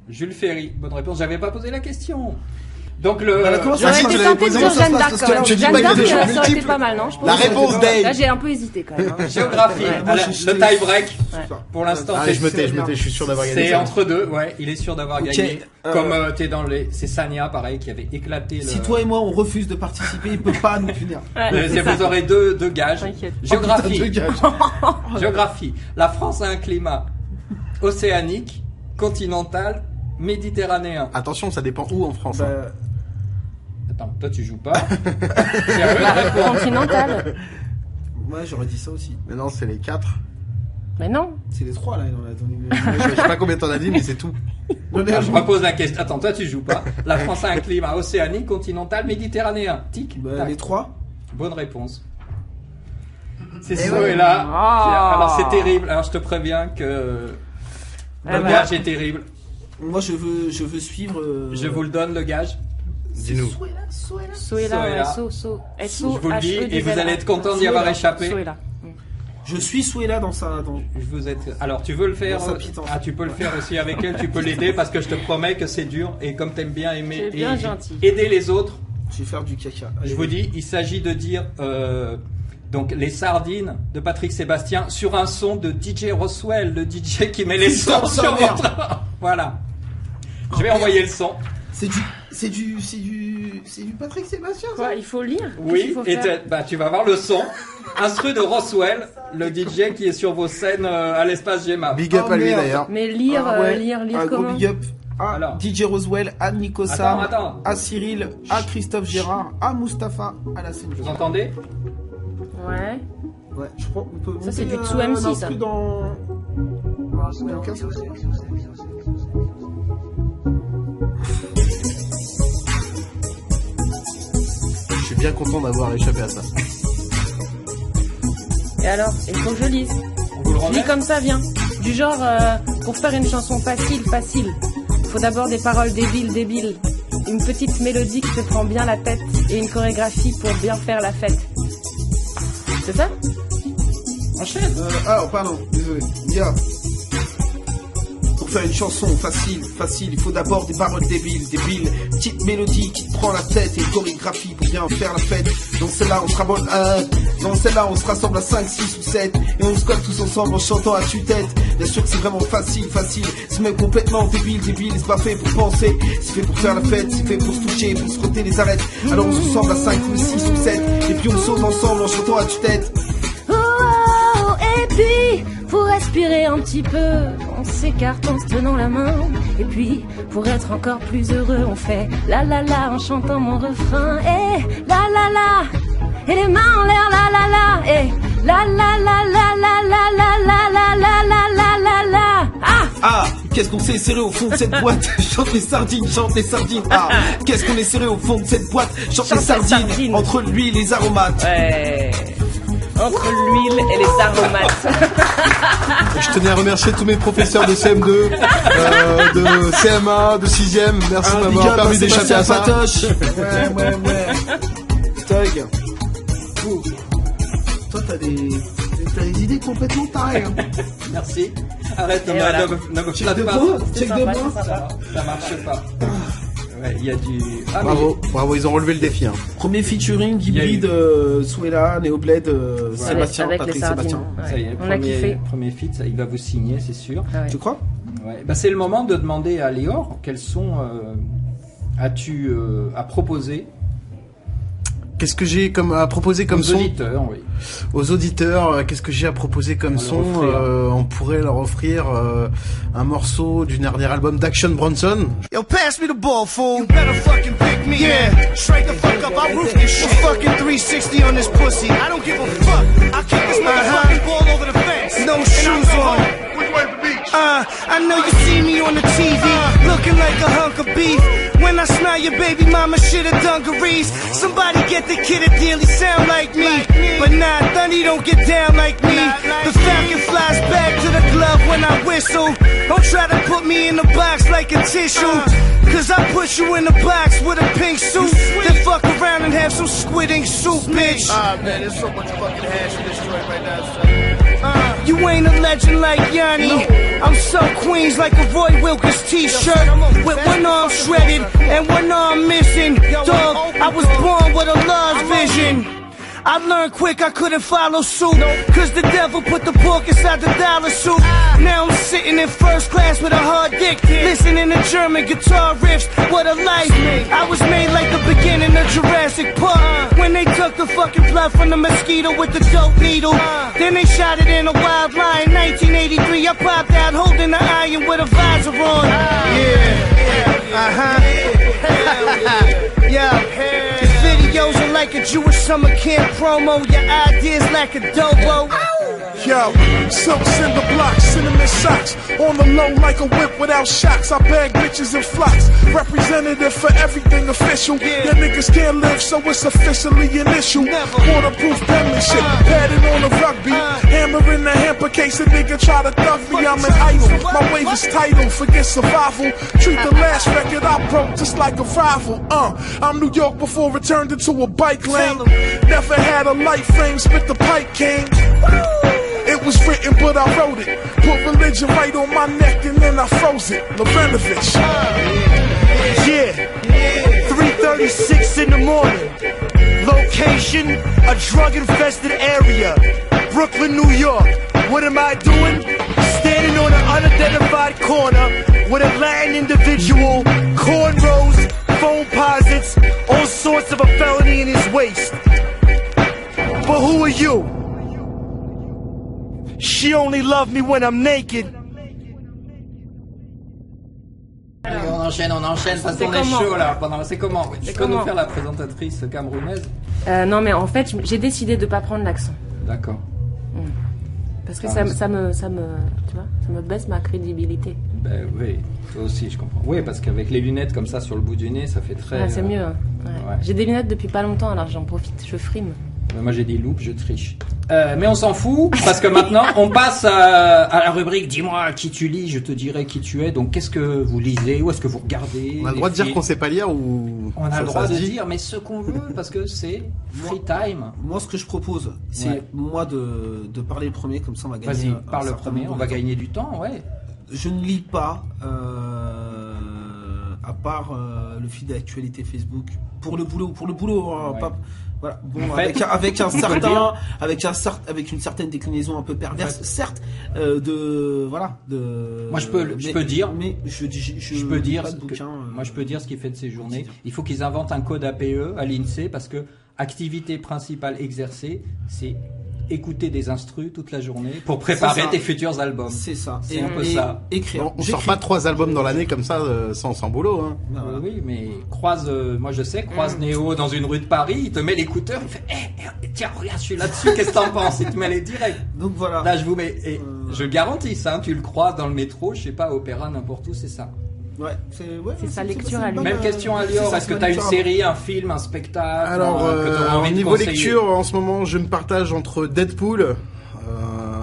Jules Ferry, bonne réponse. J'avais pas posé la question. Donc le. Voilà, comment ça J'aurais se été passe? tentée de posé, dire ça se Jeanne passe d'Arc parce quand que même. tu dis Jeanne pas qu'il y a d'Arc, des choses ça aurait été multiples. pas mal, non? Je pense La que- réponse, Dave. Là, j'ai un peu hésité quand même. hein. Géographie. Ouais. Moi, le tie break. Ouais. Pour l'instant, Allez, c'est. je suis sûr d'avoir gagné. C'est ça. entre deux, ouais, il est sûr d'avoir Ok, gagné. Comme t'es dans les. C'est Sania, pareil, qui avait éclaté le. Si toi et moi, on refuse de participer, il peut pas nous punir. Ouais, c'est ça. Vous aurez deux gages. T'inquiète. Géographie. Géographie. La France a un climat océanique, continental, méditerranéen. Attention, ça dépend où en France. hein. Bah, Attends, toi tu joues pas. C'est à eux de répondre. Continentale. ouais, j'aurais dit ça aussi. Mais non, c'est les 4. Mais non. C'est les 3 là, il en a donné. Je sais pas combien t'en as dit, mais c'est tout. Alors, je repose la question. Attends, toi tu joues pas. La France a un climat océanique, continental, méditerranéen. Tic. Bah, les 3. Bonne réponse. C'est Zoéla. Alors c'est terrible. Alors je te préviens que le gage est terrible. Moi je veux suivre. Je vous le donne le gage. Dis-nous. Soéla, So. Je vous le dis et vous allez être content d'y avoir échappé. Soéla. Je suis Soéla dans sa. Alors tu veux le faire. Tu peux le faire aussi avec elle. Tu peux l'aider parce que je te promets que c'est dur et comme t'aimes bien aimer bien gentil. aider les autres. Je vais faire du caca. Je vous dis, il s'agit de dire donc les sardines de Patrick Sébastien sur un son de DJ Roswell, le DJ qui met les sons sur votre. Voilà. Je vais envoyer le son. C'est du Patrick Sébastien. Quoi, il faut lire. Oui, et tu vas voir le son. Instru de Roswell, le DJ qui est sur vos scènes à l'espace Gemma. Big up à lui d'ailleurs. Mais lire un comment gros big up à DJ Roswell, à Nico Sam, à Cyril, à Christophe Gérard, à Mustapha, à la scène. Vous entendez? Ouais. Ouais, je crois qu'on peut. Ça c'est du Tsu MC ça. Je suis bien content d'avoir échappé à ça. Et alors, il faut que je lise. Je lis comme ça, viens. Du genre, pour faire une chanson facile, faut d'abord des paroles débiles. Une petite mélodie qui te prend bien la tête et une chorégraphie pour bien faire la fête. C'est ça? Enchaîne. Pardon, désolé. Yeah. Pour faire une chanson facile, il faut d'abord des paroles débiles. Petite mélodie qui te prend la tête et une chorégraphie pour bien faire la fête. Dans celle-là, on se rabonne dans celle-là, on se rassemble à 5, 6 ou 7 et on se colle tous ensemble en chantant à tue-tête. Bien sûr que c'est vraiment facile. C'est même complètement débile. C'est pas fait pour penser, c'est fait pour faire la fête, c'est fait pour se toucher, pour se frotter les arêtes. Alors on se rassemble à 5 ou 6 ou 7 et puis on saute ensemble en chantant à tue-tête. Et puis, pour respirer un petit peu, on s'écarte en se tenant la main. Et puis, pour être encore plus heureux, on fait la la la en chantant mon refrain. Et la la la, et les mains en l'air, la la la. Et la la la la la la la la la la la la la la. Ah, qu'est-ce qu'on s'est serré au fond de cette boîte. Chante les sardines. Ah, qu'est-ce qu'on est serré au fond de cette boîte. Chante les sardines. Entre l'huile et les aromates. Ouais. Entre l'huile et les aromates. Je tenais à remercier tous mes professeurs de CM2, de CMA, de 6ème. Merci de m'avoir permis d'échapper à ça. Ouais. Tug. Toi, t'as des idées complètement tarées. Hein. Merci. Arrête, ne me flatte pas. Check de moi. Ça marche pas. Ouais, il y a du. Bravo, ils ont relevé le défi. Hein. Premier featuring hybride Soéla, Néobled, Sébastien, Patrick Sébastien. Ça y est, on a kiffé. Premier feat, il va vous signer, c'est sûr. Ah ouais. Tu crois? Ouais. Bah, c'est le moment de demander à Léor quels sons as-tu à proposer. Qu'est-ce que j'ai à proposer comme son? Aux auditeurs, oui. Aux auditeurs, qu'est-ce que j'ai à proposer comme son? On pourrait leur offrir un morceau du dernier album d'Action Bronson. Yo, pass me the ball, fool. You better fucking pick me. Yeah, straight the fuck up. I roof this shit. Fucking 360 on this pussy. I don't give a fuck. I'll kick this motherfucking ball over the fence. No shoes on. I know you see me on the TV, looking like a hunk of beef. When I smell your baby mama shit at dungarees. Somebody get the kid a deal, he sound like me. But nah, Thunny don't get down like me. The Falcon flies back to the glove when I whistle. Don't try to put me in the box like a tissue. Cause I put you in the box with a pink suit. Then fuck around and have some squid ink soup, bitch. Ah man, there's so much fucking hash in this joint right now, son. You ain't a legend like Yanni. I'm so Queens like a Roy Wilkins t-shirt. With one arm shredded and one arm missing. Dog, I was born with a large vision. I learned quick I couldn't follow suit. Cause the devil put the pork inside the dollar suit. Now I'm sitting in first class with a hard dick, listening to German guitar riffs. What a life. I was made like the beginning of Jurassic Park, when they took the fucking blood from the mosquito with the dope needle. Then they shot it in a wild lion. 1983 I popped out holding the iron with a visor on. Videos are like a Jewish summer camp promo. Your ideas like a dobo. Yo, silk cinder blocks, cinnamon socks. On the low like a whip without shocks. I bag bitches and flocks. Representative for everything official. Yeah, niggas can't live, so it's officially an issue. Waterproof penmanship, padded on the rugby. Hammer in the hamper case a nigga try to thug me. I'm an idol, my wave is title. Forget survival. Treat the last record I broke just like a rival. I'm New York before it turned into a bike lane. Never had a light frame, spit the pipe king. It was written, but I wrote it. Put religion right on my neck and then I froze it. Lorenovich. Yeah. 3:36 in the morning. Location, a drug-infested area. Brooklyn, New York. What am I doing? Standing on an unidentified corner with a Latin individual, cornrows, phone posits, all sorts of a felony in his waist. But who are you? She only loved me when I'm naked. Allez, on enchaîne, parce qu'on est chaud là. C'est comment? Tu peux nous faire la présentatrice camerounaise? Non, mais en fait, j'ai décidé de pas prendre l'accent. D'accord. Parce que ça me, tu vois, ça me baisse ma crédibilité. Ben oui, toi aussi, je comprends. Oui, parce qu'avec les lunettes comme ça sur le bout du nez, ça fait très. Ouais, c'est mieux. Hein. Ouais. J'ai des lunettes depuis pas longtemps, alors j'en profite, je frime. Moi j'ai des loupes, je triche. Mais on s'en fout, parce que maintenant on passe à la rubrique dis-moi qui tu lis, je te dirai qui tu es. Donc qu'est-ce que vous lisez, où est-ce que vous regardez? On a le droit de dire qu'on sait pas lire ou... On a le droit de dire, mais ce qu'on veut, parce que c'est free time. Moi ce que je propose, c'est moi de parler le premier, comme ça on va gagner. Vas-y, parle le premier, on va gagner du temps, ouais. Je ne lis pas, à part le fil d'actualité Facebook, pour le boulot, ouais. pas... Voilà. Bon, avec une certaine déclinaison un peu perverse, certes, Moi, je peux dire, mais je peux dire ce qu'il fait de ses journées. Il faut qu'ils inventent un code APE à l'INSEE parce que activité principale exercée, c'est écouter des instrus toute la journée pour préparer tes futurs albums. C'est ça. C'est un peu ça. Écrire. Bon, on sort pas 3 albums dans l'année comme ça sans boulot. Hein. Oui, mais croise Néo dans une rue de Paris, il te met l'écouteur, il fait tiens, regarde, je suis là-dessus, qu'est-ce que t'en penses? Il te met les directs. Donc voilà. Là, je vous mets, je garantis ça, tu le croises dans le métro, je sais pas, opéra, n'importe où, c'est ça. Ouais, c'est sa lecture à lui. Même question à Lior, est-ce que tu as une série, un film, un spectacle? Alors, au niveau lecture, en ce moment, je me partage entre Deadpool,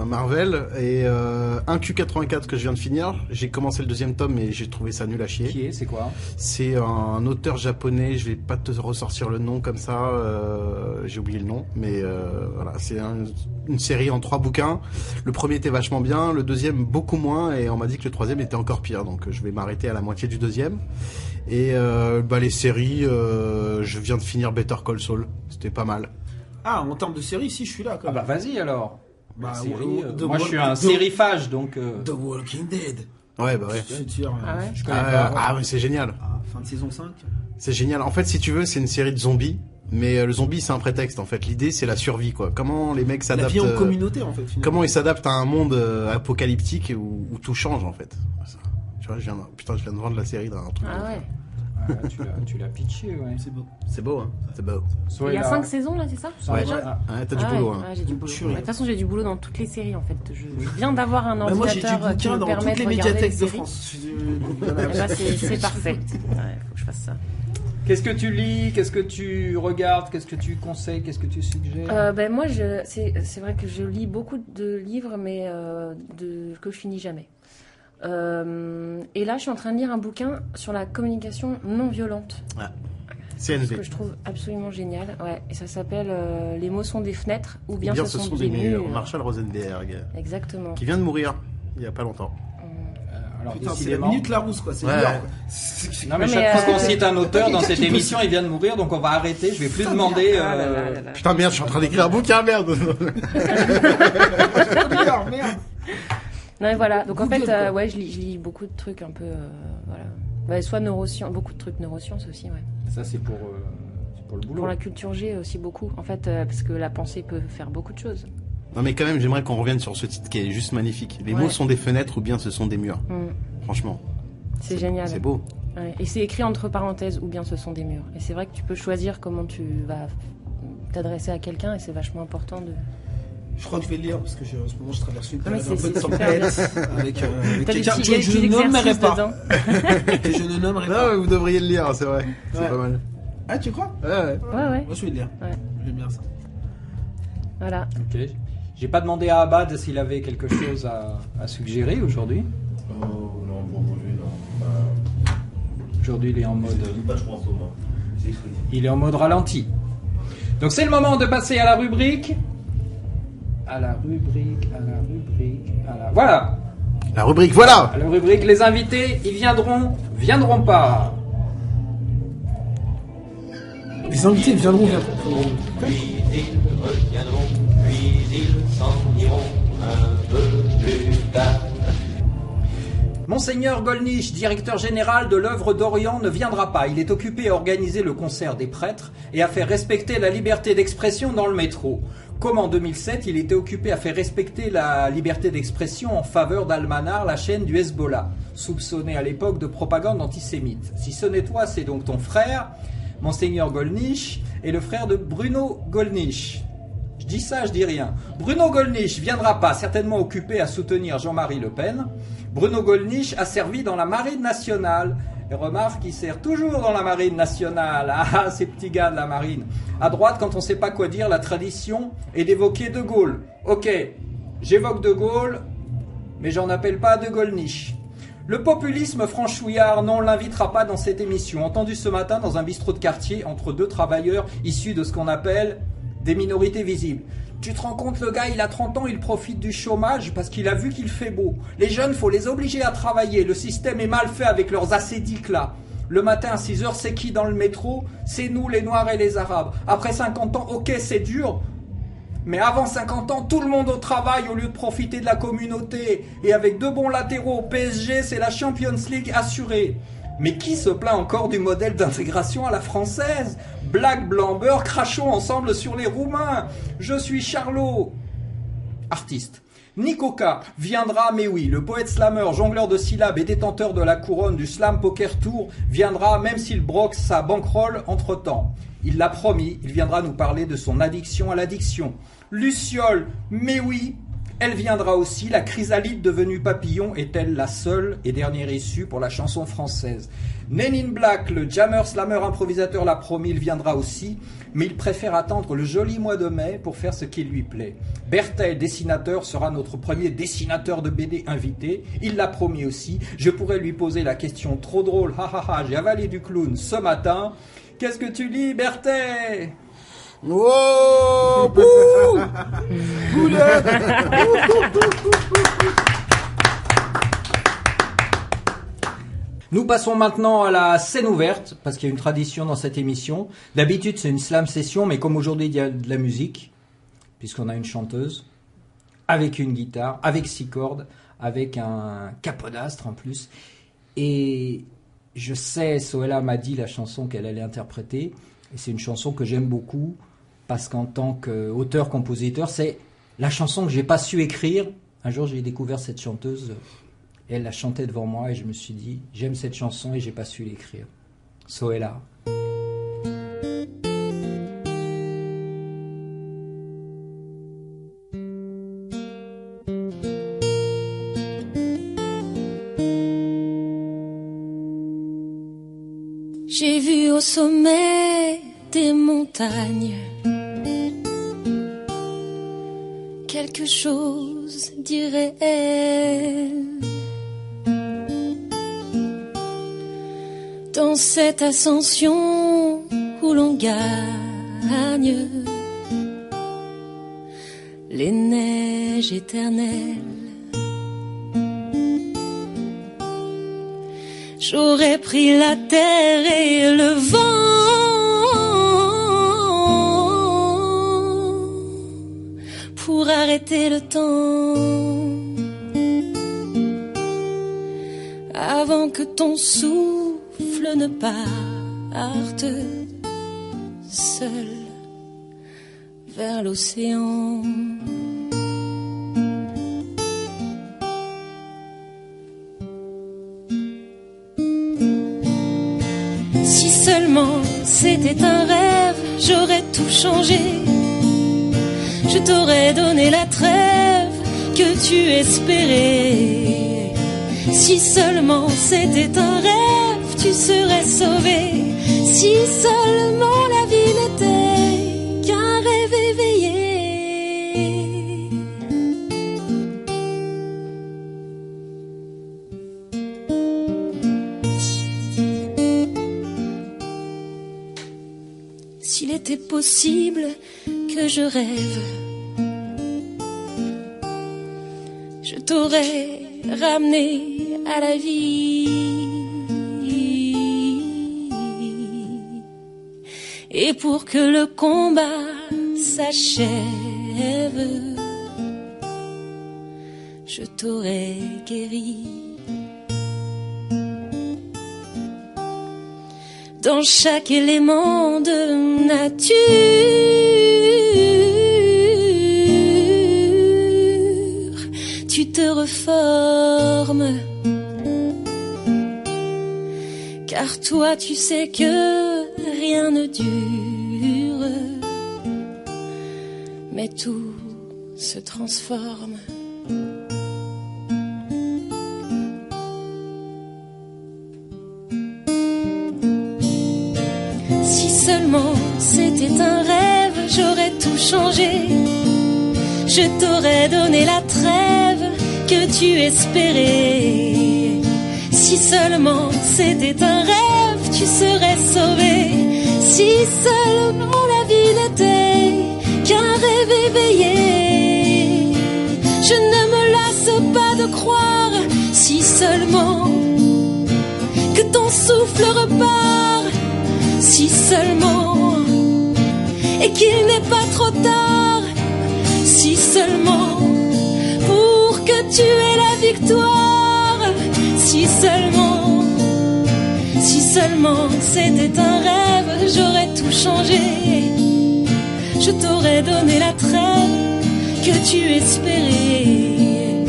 Marvel, et un Q84 que je viens de finir. J'ai commencé le 2e tome et j'ai trouvé ça nul à chier. C'est quoi? C'est un auteur japonais, je vais pas te ressortir le nom comme ça, j'ai oublié le nom, mais voilà, c'est une série en 3 bouquins. Le premier était vachement bien, le 2e beaucoup moins, et on m'a dit que le 3e était encore pire, donc je vais m'arrêter à la moitié du 2e. Et les séries, je viens de finir Better Call Saul, c'était pas mal. Ah, en termes de séries, si je suis là. Ah bah vas-y alors. Bah, moi je suis un sérifage donc. The Walking Dead. Ouais, bah ouais. Je connais pas. Ah ouais, c'est génial. Fin de saison 5. C'est génial. En fait, si tu veux, c'est une série de zombies. Mais le zombie, c'est un prétexte en fait. L'idée, c'est la survie, quoi. Comment les mecs s'adaptent. La vie en communauté, en fait. Finalement. Comment ils s'adaptent à un monde apocalyptique où tout change, en fait. Tu vois, je viens de vendre la série d'un truc. Ah ouais. Tu l'as pitché, ouais. C'est beau. C'est beau, hein. C'est beau. Il y a 5 saisons là, c'est ça? Ouais. T'as du boulot, hein. Ouais, j'ai du boulot. De toute façon, j'ai du boulot dans toutes les séries, en fait. Je viens d'avoir un ordinateur moi, j'ai du bouquin qui me dans permet toutes de les regarder médiathèques les de séries. France. C'est parfait. Ouais, faut que je fasse ça. Qu'est-ce que tu lis? Qu'est-ce que tu regardes? Qu'est-ce que tu conseilles? Qu'est-ce que tu suggères? Moi, c'est vrai que je lis beaucoup de livres, mais que je finis jamais. Et là, je suis en train de lire un bouquin sur la communication non violente. Ah. CNV. Ce que je trouve absolument génial. Ouais. Et ça s'appelle Les mots sont des fenêtres ou bien ce sont des murs. Marshall Rosenberg. Exactement. Qui vient de mourir il y a pas longtemps. Alors, putain, c'est la minute Larousse, quoi. C'est dur. Non, mais chaque fois qu'on cite un auteur dans cette émission, il vient de mourir, donc on va arrêter. Je vais plus demander. Putain, merde, je suis en train d'écrire un bouquin, merde. Merde. Non, mais voilà. Donc en fait, je lis beaucoup de trucs un peu, voilà. Ouais, soit neurosciences, beaucoup de trucs neurosciences aussi, ouais. Ça, c'est pour le boulot. Pour la culture G aussi beaucoup, en fait, parce que la pensée peut faire beaucoup de choses. Non, mais quand même, j'aimerais qu'on revienne sur ce titre qui est juste magnifique. Les mots sont des fenêtres ou bien ce sont des murs. Franchement. C'est génial. C'est beau. Ouais. Et c'est écrit entre parenthèses ou bien ce sont des murs. Et c'est vrai que tu peux choisir comment tu vas t'adresser à quelqu'un et c'est vachement important de... Je crois que je vais le lire parce que en ce moment je traverse une Ah, mais période un peu de c'est tempête avec T'as quelqu'un des que petits je ne nommerai exercices pas. dedans. Que je ne nommerai Non, pas. mais vous devriez le lire, c'est vrai. C'est Ouais. pas mal. Ah, tu crois? Ouais. Ouais. Moi je vais le lire. Ouais. J'aime bien ça. Voilà. Ok. J'ai pas demandé à Abad s'il avait quelque chose à suggérer aujourd'hui. Oh non, pour aujourd'hui, non. Aujourd'hui, il est en mode. Pas trop en ce moment. C'est exclusif. Il est en mode ralenti. Donc c'est le moment de passer à la rubrique. Voilà. La rubrique, voilà. À la rubrique, les invités, ils viendront pas. Les invités viendront. Puis ils reviendront, puis ils s'en iront un peu plus tard. Monseigneur Gollnisch, directeur général de l'œuvre d'Orient, ne viendra pas. Il est occupé à organiser le concert des prêtres et à faire respecter la liberté d'expression dans le métro. Comme en 2007, il était occupé à faire respecter la liberté d'expression en faveur d'Al-Manar, la chaîne du Hezbollah, soupçonnée à l'époque de propagande antisémite. Si ce n'est toi, c'est donc ton frère, Monseigneur Gollnisch, et le frère de Bruno Gollnisch. Je dis ça, je dis rien. Bruno Gollnisch viendra pas, certainement occupé à soutenir Jean-Marie Le Pen. Bruno Gollnisch a servi dans la Marine nationale. Et remarque, il sert toujours dans la Marine nationale. Ah, ces petits gars de la Marine. À droite, quand on sait pas quoi dire, la tradition est d'évoquer De Gaulle. Ok, j'évoque De Gaulle, mais j'en appelle pas De Gollnisch. Le populisme franchouillard, non, on l'invitera pas dans cette émission. Entendu ce matin dans un bistrot de quartier entre deux travailleurs issus de ce qu'on appelle des minorités visibles. Tu te rends compte, le gars, il a 30 ans, il profite du chômage parce qu'il a vu qu'il fait beau. Les jeunes, faut les obliger à travailler. Le système est mal fait avec leurs ascédiques là. Le matin à 6h, c'est qui dans le métro? C'est nous, les Noirs et les Arabes. Après 50 ans, ok, c'est dur. Mais avant 50 ans, tout le monde au travail au lieu de profiter de la communauté. Et avec deux bons latéraux, PSG, c'est la Champions League assurée. Mais qui se plaint encore du modèle d'intégration à la française? Black, blanc, beurre, crachons ensemble sur les Roumains. Je suis Charlot. Artiste. Nikoka viendra, mais oui, le poète slammer, jongleur de syllabes et détenteur de la couronne du Slam Poker Tour viendra même s'il broque sa bankroll entre-temps. Il l'a promis, il viendra nous parler de son addiction à l'addiction. Luciole, mais oui, elle viendra aussi. La chrysalide devenue papillon est-elle la seule et dernière issue pour la chanson française? Nenin Black, le jammer slammer improvisateur l'a promis, il viendra aussi, mais il préfère attendre le joli mois de mai pour faire ce qui lui plaît. Bertel, dessinateur, sera notre premier dessinateur de BD invité. Il l'a promis aussi. Je pourrais lui poser la question trop drôle, j'ai avalé du clown ce matin. Qu'est-ce que tu lis, Bertel? Wow. Nous passons maintenant à la scène ouverte, parce qu'il y a une tradition dans cette émission. D'habitude, c'est une slam session, mais comme aujourd'hui, il y a de la musique, puisqu'on a une chanteuse, avec une guitare, avec 6 cordes, avec un capodastre en plus. Et je sais, Sohela m'a dit la chanson qu'elle allait interpréter, et c'est une chanson que j'aime beaucoup, parce qu'en tant qu'auteur-compositeur, c'est la chanson que j'ai pas su écrire. Un jour, j'ai découvert cette chanteuse, et elle la chantait devant moi, et je me suis dit, j'aime cette chanson, et j'ai pas su l'écrire. Sohela. J'ai vu au sommet des montagnes quelque chose d'irréel. Dans cette ascension où l'on gagne les neiges éternelles, j'aurais pris la terre et le vent pour arrêter le temps avant que ton souffle ne parte seul vers l'océan. Si seulement c'était un rêve, j'aurais tout changé. je t'aurais donné la trêve que tu espérais. Si seulement c'était un rêve, tu serais sauvé. Si seulement la vie n'était qu'un rêve éveillé. S'il était possible que je rêve, je t'aurais ramené à la vie. Et pour que le combat s'achève, je t'aurais guéri. Dans chaque élément de nature, tu te reformes. Car toi tu sais que rien ne dure, mais tout se transforme. Si seulement c'était un rêve, j'aurais tout changé. Je t'aurais donné la trêve que tu espérais. Si seulement c'était un rêve, tu serais sauvé. Si seulement la vie n'était qu'un rêve éveillé. Je ne me lasse pas de croire, si seulement que ton souffle repart. Si seulement, et qu'il n'est pas trop tard. Si seulement, pour que tu aies la victoire. Si seulement c'était un rêve, j'aurais tout changé. Je t'aurais donné la trêve que tu espérais.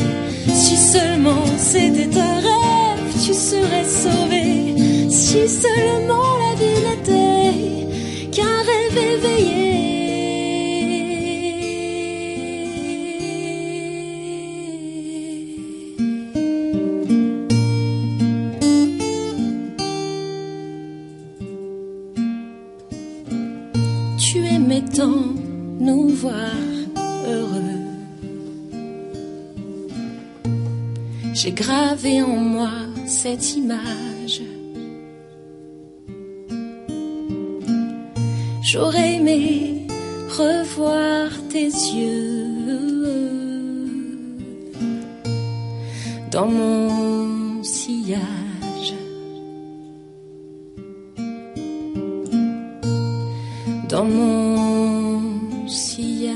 Si seulement c'était un rêve, tu serais sauvé. Si seulement la vie n'était qu'un rêve éveillé. Tu aimais tant nous voir heureux. J'ai gravé en moi cette image. J'aurais aimé revoir tes yeux dans mon sillage. Dans mon sillage.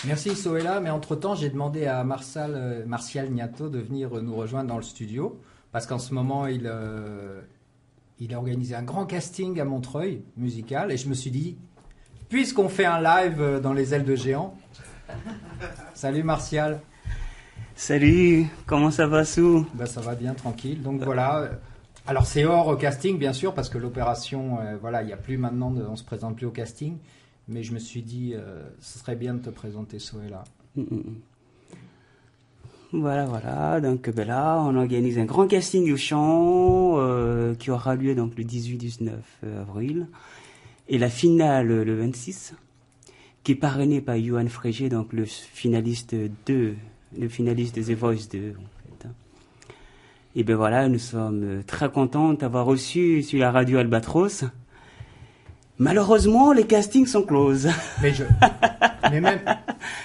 Merci Sohela, mais entre-temps, j'ai demandé à Martial Niato de venir nous rejoindre dans le studio, parce qu'en ce moment, il a organisé un grand casting à Montreuil, musical, et je me suis dit, puisqu'on fait un live dans les ailes de géant, salut Martial. Salut, comment ça va Sou? Ben, ça va bien, tranquille, donc voilà. Alors c'est hors casting, bien sûr, parce que l'opération, voilà, il n'y a plus maintenant, on ne se présente plus au casting. Mais je me suis dit, ce serait bien de te présenter Sohela. Voilà. Donc ben là, on organise un grand casting au chant qui aura lieu donc le 18-19 avril. Et la finale le 26, qui est parrainée par Johan Frégé, donc le finaliste de The Voice 2. En fait. Et ben voilà, nous sommes très contents d'avoir reçu sur la radio Albatros. Malheureusement, les castings sont closes. Mais même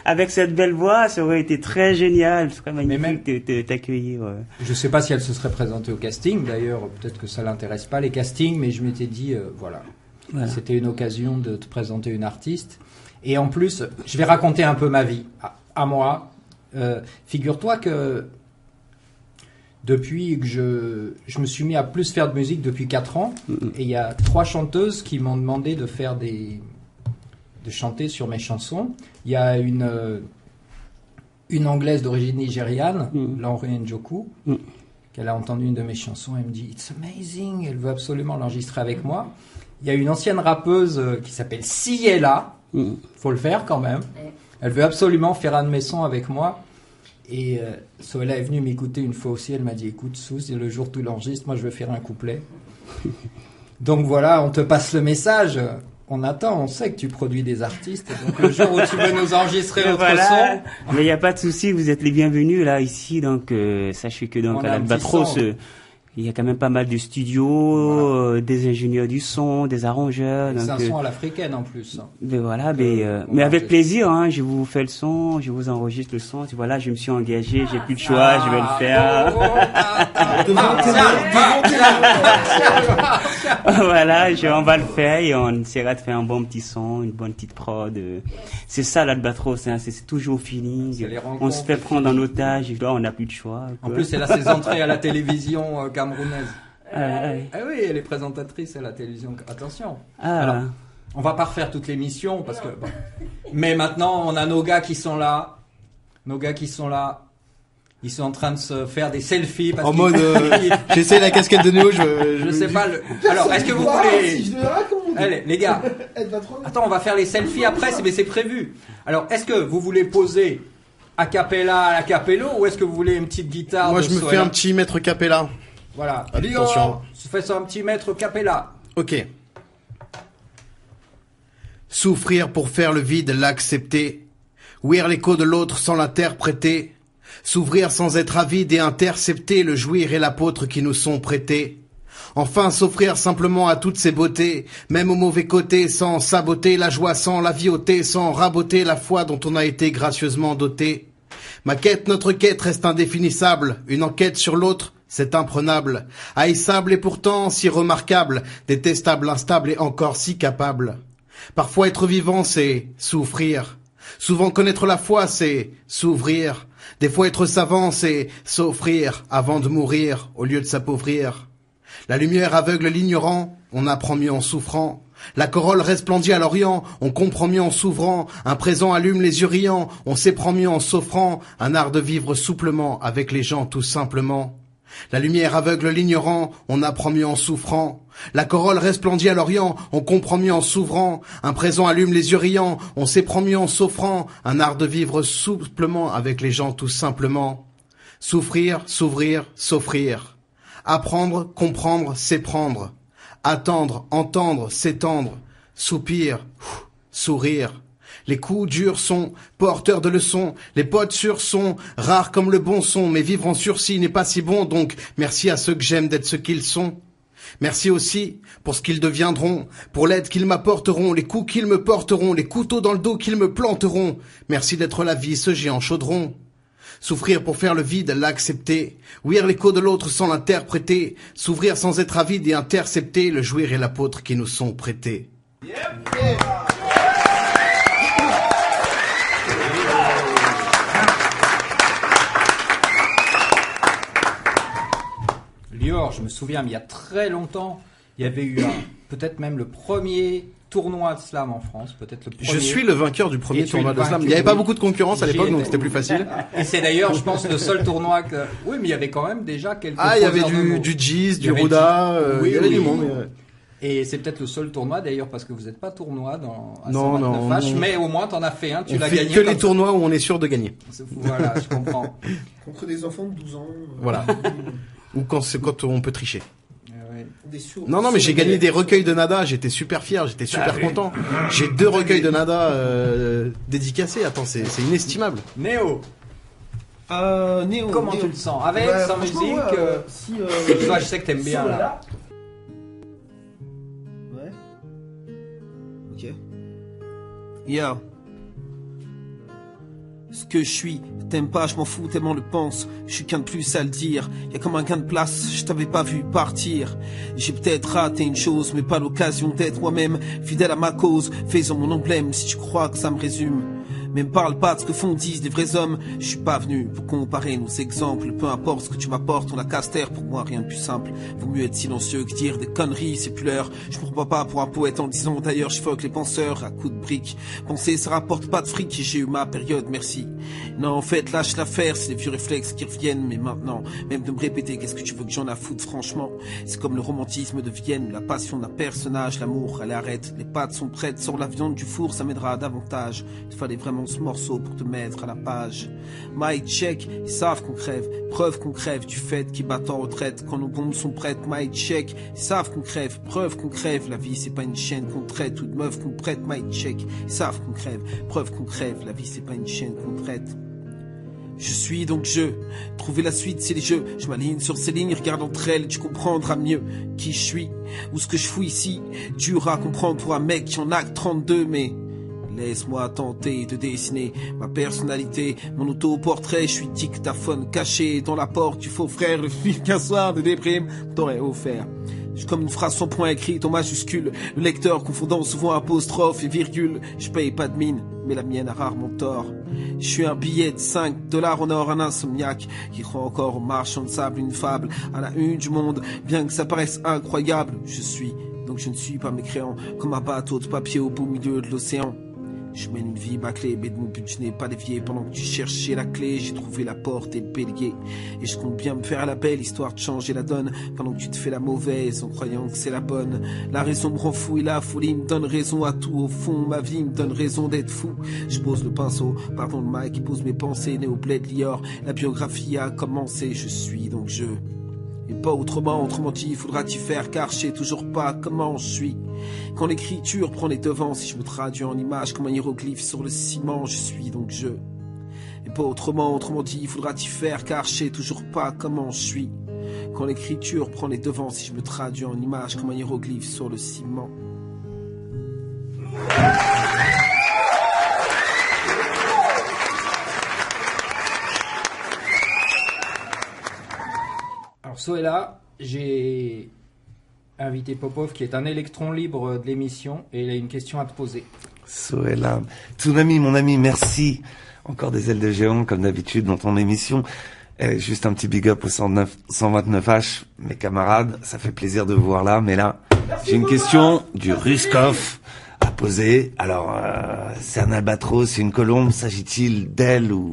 avec cette belle voix, ça aurait été très génial, très magnifique de t'accueillir. Je ne sais pas si elle se serait présentée au casting. D'ailleurs, peut-être que ça l'intéresse pas les castings, mais je m'étais dit, voilà, c'était une occasion de te présenter une artiste. Et en plus, je vais raconter un peu ma vie à moi. Figure-toi que depuis que je me suis mis à plus faire de musique depuis 4 ans, et il y a 3 chanteuses qui m'ont demandé de chanter sur mes chansons. Il y a une anglaise d'origine nigériane, Lauren Njoku, qu'elle a entendu une de mes chansons, elle me dit « It's amazing », elle veut absolument l'enregistrer avec moi. Il y a une ancienne rappeuse qui s'appelle Ciela, faut le faire quand même, elle veut absolument faire un de mes sons avec moi. Et Soela est venue m'écouter une fois aussi, elle m'a dit « Écoute Sous, le jour où tu l'enregistres, moi je veux faire un couplet ». Donc voilà, on te passe le message. On attend, on sait que tu produis des artistes, donc le jour où tu veux nous enregistrer notre son... Mais il n'y a pas de souci, vous êtes les bienvenus là, ici, donc sachez que donc, à l'Albatros, il y a quand même pas mal de studios, des ingénieurs du son, des arrangeurs. C'est un son à l'africaine en plus. Mais voilà, mais avec plaisir, hein, je vous fais le son, je vous enregistre le son, voilà, je me suis engagé, j'ai plus de choix, je vais le faire. Voilà, on va le faire et on essaiera de faire un bon petit son, une bonne petite prod. C'est ça l'Albatros, hein, c'est toujours au feeling. On se fait prendre en otage, on n'a plus de choix. En plus, elle a ses entrées à la télévision camerounaise. Ah oui, elle est présentatrice à la télévision. Attention. Alors, on va pas refaire toute l'émission parce que. Bon. Mais maintenant, on a nos gars qui sont là. Ils sont en train de se faire des selfies. Parce en mode, j'essaie la casquette de Néo, je sais pas. Alors, est-ce que vous voulez... Allez, les gars. Attends, on va faire les selfies après, mais c'est prévu. Alors, est-ce que vous voulez poser a cappella à la capello ou est-ce que vous voulez une petite guitare? Moi, je me fais un petit maître cappella. Voilà. Attention. Je fais ça un petit maître cappella. Ok. Souffrir pour faire le vide, l'accepter. Ouïr l'écho de l'autre sans l'interpréter. S'ouvrir sans être avide et intercepter le jouir et l'apôtre qui nous sont prêtés. Enfin s'offrir simplement à toutes ces beautés, même au mauvais côté, sans saboter la joie, sans la vie ôter, sans raboter la foi dont on a été gracieusement doté. Ma quête, notre quête reste indéfinissable, une enquête sur l'autre, c'est imprenable, haïssable et pourtant si remarquable, détestable, instable et encore si capable. Parfois être vivant, c'est souffrir. Souvent connaître la foi, c'est s'ouvrir. Des fois être savant, c'est s'offrir avant de mourir, au lieu de s'appauvrir. La lumière aveugle l'ignorant, on apprend mieux en souffrant. La corolle resplendit à l'Orient, on comprend mieux en s'ouvrant. Un présent allume les yeux riants, on s'éprend mieux en s'offrant. Un art de vivre souplement, avec les gens tout simplement. La lumière aveugle l'ignorant, on apprend mieux en souffrant. La corolle resplendit à l'Orient, on comprend mieux en s'ouvrant. Un présent allume les yeux riants, on s'éprend mieux en s'offrant. Un art de vivre souplement avec les gens tout simplement. Souffrir, s'ouvrir, s'offrir. Apprendre, comprendre, s'éprendre. Attendre, entendre, s'étendre. Soupir, sourire. Les coups durs sont porteurs de leçons, les potes sûrs sont rares comme le bon son, mais vivre en sursis n'est pas si bon, donc merci à ceux que j'aime d'être ce qu'ils sont. Merci aussi pour ce qu'ils deviendront, pour l'aide qu'ils m'apporteront, les coups qu'ils me porteront, les couteaux dans le dos qu'ils me planteront. Merci d'être la vie, ce géant chaudron. Souffrir pour faire le vide, l'accepter. Ouïr l'écho de l'autre sans l'interpréter. S'ouvrir sans être avide et intercepter le jouir et l'apôtre qui nous sont prêtés. Lior, je me souviens, mais il y a très longtemps, il y avait eu peut-être même le premier tournoi de slam en France, peut-être le premier. Je suis le vainqueur du premier tournoi de slam. Il n'y avait pas beaucoup de concurrence à l'époque, donc c'était plus facile. Et c'est d'ailleurs, je pense, le seul tournoi que... Oui, mais il y avait quand même déjà quelques... Ah, il y avait du Giz, du Ruda, il y avait du monde. Et c'est peut-être le seul tournoi d'ailleurs, parce que vous n'êtes pas tournoi à non, 129 H, mais au moins t'en as fait un, tu l'as gagné. On fait que les tournois où on est sûr de gagner. Voilà, je comprends. Contre des enfants de 12 ans. Voilà. Ou quand on peut tricher. Des non, mais j'ai gagné des recueils de nada, j'étais super fier, j'étais super content. J'ai 2 recueils de nada dédicacés, attends, c'est inestimable. Néo, comment tu le sens? Avec, sans musique je sais que t'aimes bien là. Ouais. Ok. Yo. Ce que je suis, t'aimes pas, je m'en fous tellement le pense. Je suis qu'un de plus à le dire. Y'a comme un gain de place, je t'avais pas vu partir. J'ai peut-être raté une chose, mais pas l'occasion d'être moi-même fidèle à ma cause. Faisant mon emblème si tu crois que ça me résume. Mais me parle pas de ce que font, disent des vrais hommes. Je suis pas venu pour comparer nos exemples. Peu importe ce que tu m'apportes, on a casse-terre. Pour moi, rien de plus simple. Vaut mieux être silencieux que dire des conneries, c'est plus l'heure. Je me prends pas pour un poète en disant d'ailleurs je fuck les penseurs à coups de briques. Penser ça rapporte pas de fric et j'ai eu ma période, merci. Non, en fait, lâche l'affaire, c'est les vieux réflexes qui reviennent. Mais maintenant, même de me répéter, qu'est-ce que tu veux que j'en a foutre, franchement. C'est comme le romantisme de Vienne, la passion d'un personnage, l'amour, elle arrête. Les pâtes sont prêtes, sors la viande du four, ça m'aidera davantage. Il fallait vraiment ce morceau pour te mettre à la page. My check, ils savent qu'on crève. Preuve qu'on crève du fait qu'ils battent en retraite. Quand nos bombes sont prêtes, my check, ils savent qu'on crève. Preuve qu'on crève, la vie c'est pas une chaîne qu'on traite. Ou de meuf qu'on prête, my check, ils savent qu'on crève. Preuve qu'on crève, la vie c'est pas une chaîne qu'on traite. Je suis donc je. Trouver la suite, c'est les jeux. Je m'aligne sur ces lignes, regarde entre elles, tu comprendras mieux qui je suis. Ou ce que je fous ici. Dur à comprendre pour un mec qui en a que 32, mais laisse-moi tenter de dessiner ma personnalité, mon autoportrait. Je suis dictaphone caché dans la porte du faux frère. Le film qu'un soir de déprime t'aurait offert. Je suis comme une phrase sans point écrite en majuscule. Le lecteur confondant souvent apostrophe et virgule. Je paye pas de mine, mais la mienne a rarement tort. Je suis un billet de $5 en or, un insomniaque qui croit encore aux marchands de sable, une fable à la une du monde. Bien que ça paraisse incroyable, je suis, donc je ne suis pas mécréant, comme un bateau de papier au beau milieu de l'océan. Je mène une vie bâclée, mais de mon but je n'ai pas dévié. Pendant que tu cherchais la clé, j'ai trouvé la porte et le bélier. Et je compte bien me faire la belle, histoire de changer la donne. Pendant que tu te fais la mauvaise, en croyant que c'est la bonne. La raison me rend fou et la folie me donne raison à tout. Au fond, ma vie me donne raison d'être fou. Je pose le pinceau, pardon le mic, qui pose mes pensées. Né au bled Lior, la biographie a commencé. Je suis donc je. Et pas autrement dit, faudra t'y faire, car je sais toujours pas comment je suis. Quand l'écriture prend les devants, si je me traduis en images comme un hiéroglyphe sur le ciment, je suis donc je. Et pas autrement dit, faudra t'y faire, car je sais toujours pas comment je suis. Quand l'écriture prend les devants, si je me traduis en images comme un hiéroglyphe sur le ciment. Sohela, j'ai invité Popov qui est un électron libre de l'émission et il a une question à te poser. Sohela, Tsunami, mon ami, merci. Encore des ailes de géant comme d'habitude dans ton émission. Juste un petit big up au 129H, mes camarades, ça fait plaisir de vous voir là, mais là, j'ai une question du Ruskov à poser. Alors, c'est un albatros, c'est une colombe, s'agit-il d'elle ou...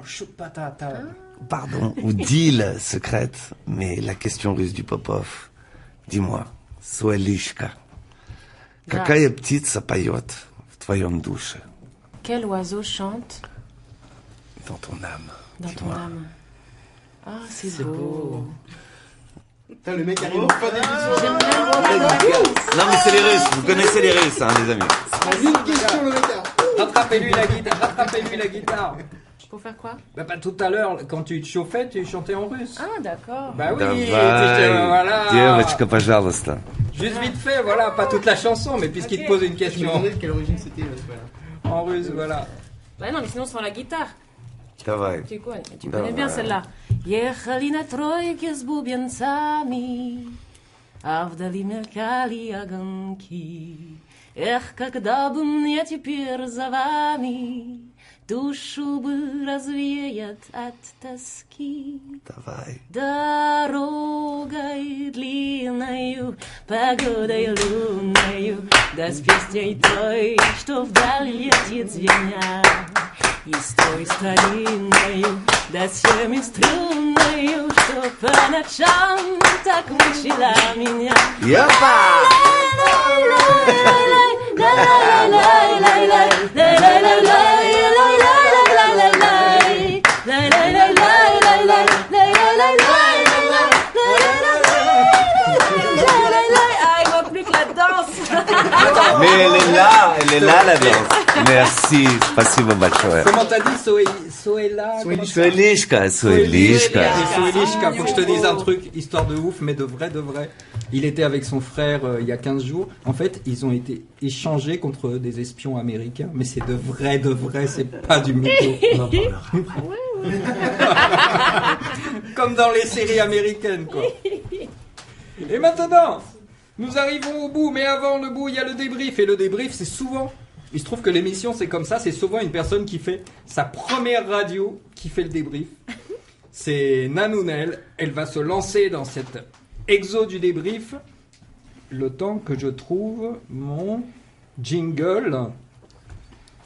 Choupatata. Pardon, ou d'île secrète, mais la question russe du Popov. Dis-moi, Soelishka, какая птица поет в твоем душе? Quel oiseau chante dans ton âme? Dans ton âme. Ah, c'est beau. Putain, le mec arrive en fin d'émission. Non, mais c'est les Russes, vous connaissez les Russes, hein, les amis. C'est une question, le mec. Rattrapez-lui la guitare. Pour faire quoi? Bah, pas tout à l'heure, quand tu te chauffais, tu chantais en russe. Ah, d'accord. Bah oui, voilà. Девочка, пожалуйста. Juste vite fait, voilà, pas toute la chanson, mais puisqu'il te pose une question. Je me demandais de quelle origine c'était, voilà. En russe, voilà. Bah non, mais sinon, sans la guitare. Давай. Tu connais bien celle-là. Ехали на тройке с бубенцами, а вдали мелькали огоньки. Эх, когда бы мне теперь за вами душу бы развеять от тоски. Давай. Дорогой длинною, погодой лунною, да с песней той, что вдаль летит звеня. И с той старинною, да с семиструнною, что по ночам так мучила меня. Япа! Mais elle est là la danse. Merci, спасибо большое. Comment t'as dit Sohela? Soelishka. Soelishka, faut que je te dise un truc, histoire de ouf, mais de vrai. Il était avec son frère il y a 15 jours. En fait, ils ont été échangés contre des espions américains, mais c'est de vrai, c'est pas du mytho. On en parlera après. Comme dans les séries américaines, quoi. Et maintenant, nous arrivons au bout, mais avant le bout, il y a le débrief. Et le débrief, c'est souvent Il se trouve que l'émission, c'est comme ça. C'est souvent une personne qui fait sa première radio qui fait le débrief. C'est Nanounel. Elle va se lancer dans cette exo du débrief. Le temps que je trouve mon jingle.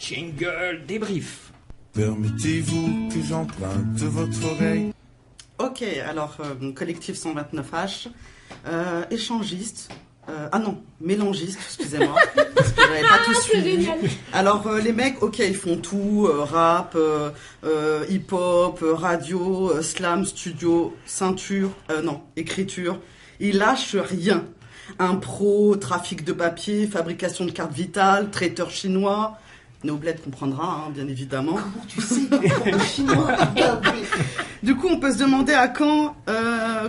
Jingle débrief. Permettez-vous que j'emprunte votre oreille? Ok, alors, collectif 129H, échangiste, mélangiste, excusez-moi, parce que j'avais pas tout suivi. Alors, les mecs, ok, ils font tout, rap, hip-hop, radio, slam, studio, ceinture, écriture. Ils lâchent rien. Impro, trafic de papier, fabrication de cartes vitales, traiteur chinois. Noblette comprendra, bien évidemment. Comment tu sais le chinois? Du coup, on peut se demander à quand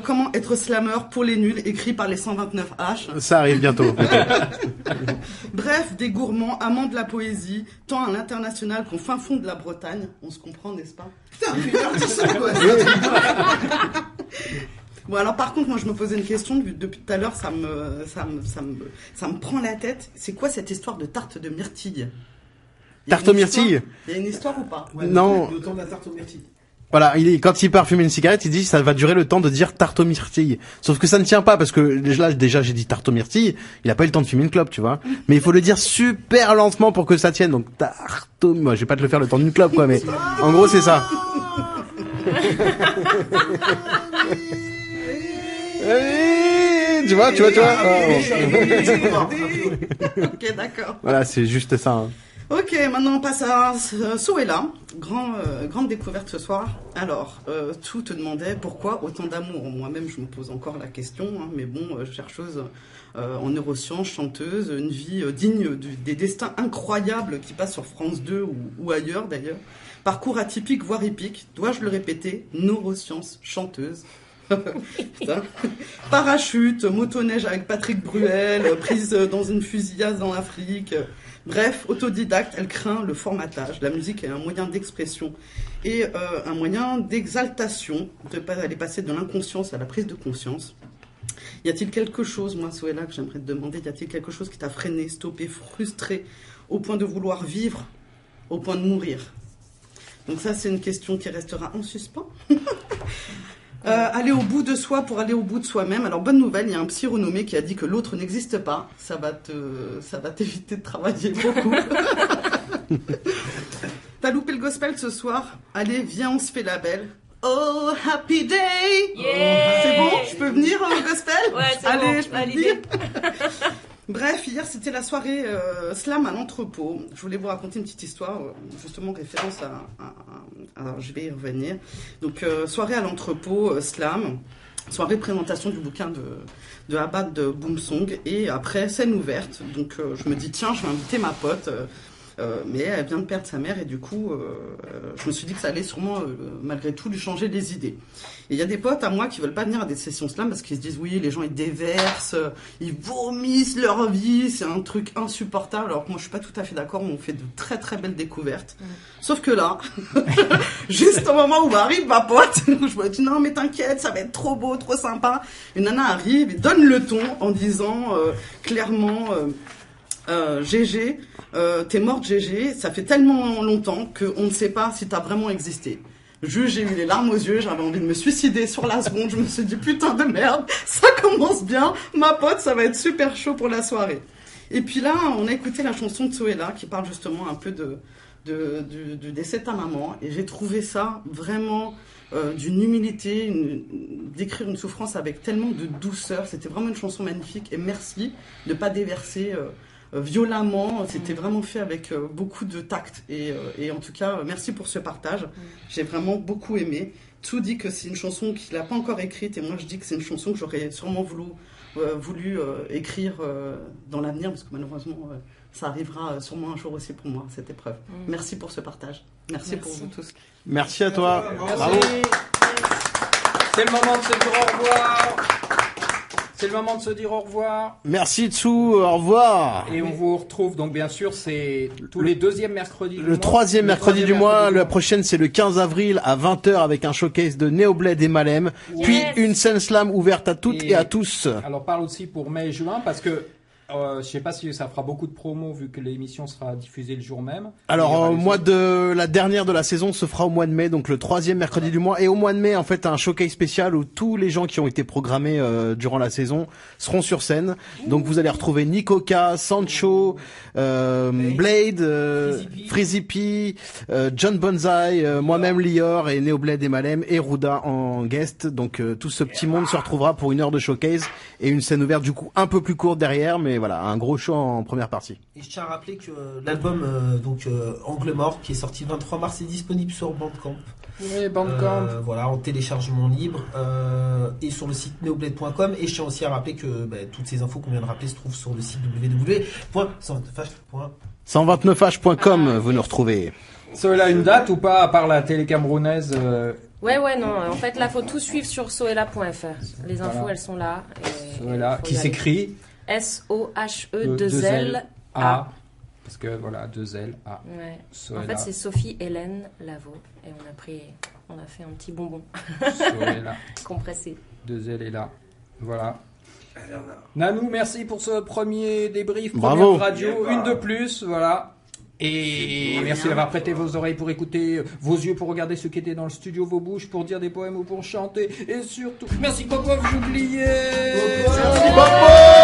comment être slammer pour les nuls, écrit par les 129H. Ça arrive bientôt. Bref, des gourmands, amants de la poésie, tant à l'international qu'au fin fond de la Bretagne. On se comprend, n'est-ce pas? Bon, alors par contre, moi je me posais une question depuis tout à l'heure, ça me prend la tête. C'est quoi cette histoire de tarte de myrtille? Tarte aux myrtilles? Il y a une histoire ou pas? Non. Le temps de la tarte aux myrtilles. Voilà, quand il part fumer une cigarette, il dit ça va durer le temps de dire tarte aux myrtilles. Sauf que ça ne tient pas parce que là déjà j'ai dit tarte aux myrtilles, il a pas eu le temps de fumer une clope, tu vois. Mais il faut le dire super lentement pour que ça tienne. Donc tarte aux... Moi, je vais pas te le faire le temps d'une clope quoi, mais en gros c'est ça. Tu vois. Ok, d'accord. Voilà, c'est juste ça. Hein. Ok, maintenant on passe à Soela, grande découverte ce soir. Alors, tout te demandait pourquoi autant d'amour. Moi-même, je me pose encore la question, hein, mais bon, chercheuse en neurosciences, chanteuse, une vie digne des destins incroyables qui passent sur France 2 ou ailleurs d'ailleurs. Parcours atypique, voire épique, dois-je le répéter, neurosciences, chanteuse. Putain. Parachute, motoneige avec Patrick Bruel, prise dans une fusillade en Afrique. Bref, autodidacte, elle craint le formatage. La musique est un moyen d'expression et un moyen d'exaltation. Elle est passée de l'inconscience à la prise de conscience. Y a-t-il quelque chose, moi, Soela, que j'aimerais te demander, y a-t-il quelque chose qui t'a freiné, stoppé, frustré, au point de vouloir vivre, au point de mourir? Donc ça, c'est une question qui restera en suspens. Aller au bout de soi pour aller au bout de soi-même. Alors, bonne nouvelle, il y a un psy renommé qui a dit que l'autre n'existe pas. Ça va t'éviter de travailler beaucoup. T'as loupé le gospel ce soir? Allez, viens, on se fait la belle. Oh, happy day! Yeah. C'est bon? Je peux venir au gospel? Ouais, c'est Allez, bon, je peux validé. venir. Bref, hier c'était la soirée slam à l'entrepôt. Je voulais vous raconter une petite histoire, justement référence alors je vais y revenir. Donc soirée à l'entrepôt, slam, soirée présentation du bouquin de Abad de Boomsong et après scène ouverte. Donc je me dis tiens, je vais inviter ma pote. Mais elle vient de perdre sa mère et du coup, je me suis dit que ça allait sûrement, malgré tout, lui changer les idées. Et il y a des potes à moi qui veulent pas venir à des sessions slam parce qu'ils se disent oui, les gens ils déversent, ils vomissent leur vie, c'est un truc insupportable. Alors que moi je suis pas tout à fait d'accord, on fait de très très belles découvertes. Sauf que là, juste au moment où arrive ma pote, je me dis non mais t'inquiète, ça va être trop beau, trop sympa. Une nana arrive et donne le ton en disant clairement. GG, t'es morte GG, ça fait tellement longtemps qu'on ne sait pas si t'as vraiment existé. J'ai eu les larmes aux yeux, j'avais envie de me suicider sur la seconde, je me suis dit putain de merde, ça commence bien, ma pote, ça va être super chaud pour la soirée. Et puis là, on a écouté la chanson de Soela qui parle justement un peu du décès de ta maman, et j'ai trouvé ça vraiment d'une humilité, d'écrire une souffrance avec tellement de douceur, c'était vraiment une chanson magnifique, et merci de pas déverser violemment, c'était vraiment fait avec beaucoup de tact et en tout cas merci pour ce partage, j'ai vraiment beaucoup aimé. Tout dit que c'est une chanson qu'il n'a pas encore écrite et moi je dis que c'est une chanson que j'aurais sûrement voulu écrire dans l'avenir parce que malheureusement ça arrivera sûrement un jour aussi pour moi cette épreuve. Merci pour ce partage, merci pour vous tous. Merci à toi. Bravo. C'est le moment de se dire au revoir. C'est le moment de se dire au revoir. Merci Tsou, au revoir. Et on vous retrouve donc bien sûr, c'est tous les deuxièmes mercredis du mois. Le troisième mercredi du mois, la prochaine c'est le 15 avril à 20h avec un showcase de Neobled et Malem, puis une scène slam ouverte à toutes et à tous. Alors parle aussi pour mai et juin parce que Je sais pas si ça fera beaucoup de promos vu que l'émission sera diffusée le jour même. Alors, mois de la dernière de la saison se fera au mois de mai, donc le 3e mercredi du mois. Et au mois de mai, en fait, un showcase spécial où tous les gens qui ont été programmés durant la saison seront sur scène. Donc vous allez retrouver Nikoka, Sancho, Blade, Freezy P, John Bonzai, moi-même Lior et Neoblade et Malem et Ruda en guest. Donc tout ce petit monde se retrouvera pour 1 heure de showcase et une scène ouverte du coup un peu plus courte derrière, mais voilà, un gros show en première partie. Et je tiens à rappeler que l'album Angle Mort, qui est sorti le 23 mars, est disponible sur Bandcamp. Oui, Bandcamp. Voilà, en téléchargement libre et sur le site neoblade.com. Et je tiens aussi à rappeler que toutes ces infos qu'on vient de rappeler se trouvent sur le site www.129h.com. Vous nous retrouvez. Soela, une date ou pas, à part la télé camerounaise Ouais, non. En fait, là, faut tout suivre sur soela.fr. Les infos, elles sont là. Soela, qui s'écrit SOHE2LA. Parce que voilà, 2L A. Ouais. Soela. En fait, c'est Sophie Hélène Lavaux. Et on a fait un petit bonbon. Soela. Compressé. 2L est là. Voilà. Nanou, merci pour ce premier débrief. Bravo. Première radio, une de plus, voilà. Et merci d'avoir prêté vos oreilles pour écouter, vos yeux pour regarder ce qui était dans le studio, vos bouches pour dire des poèmes ou pour chanter. Et surtout, merci Popov, j'oubliais. Merci Popov.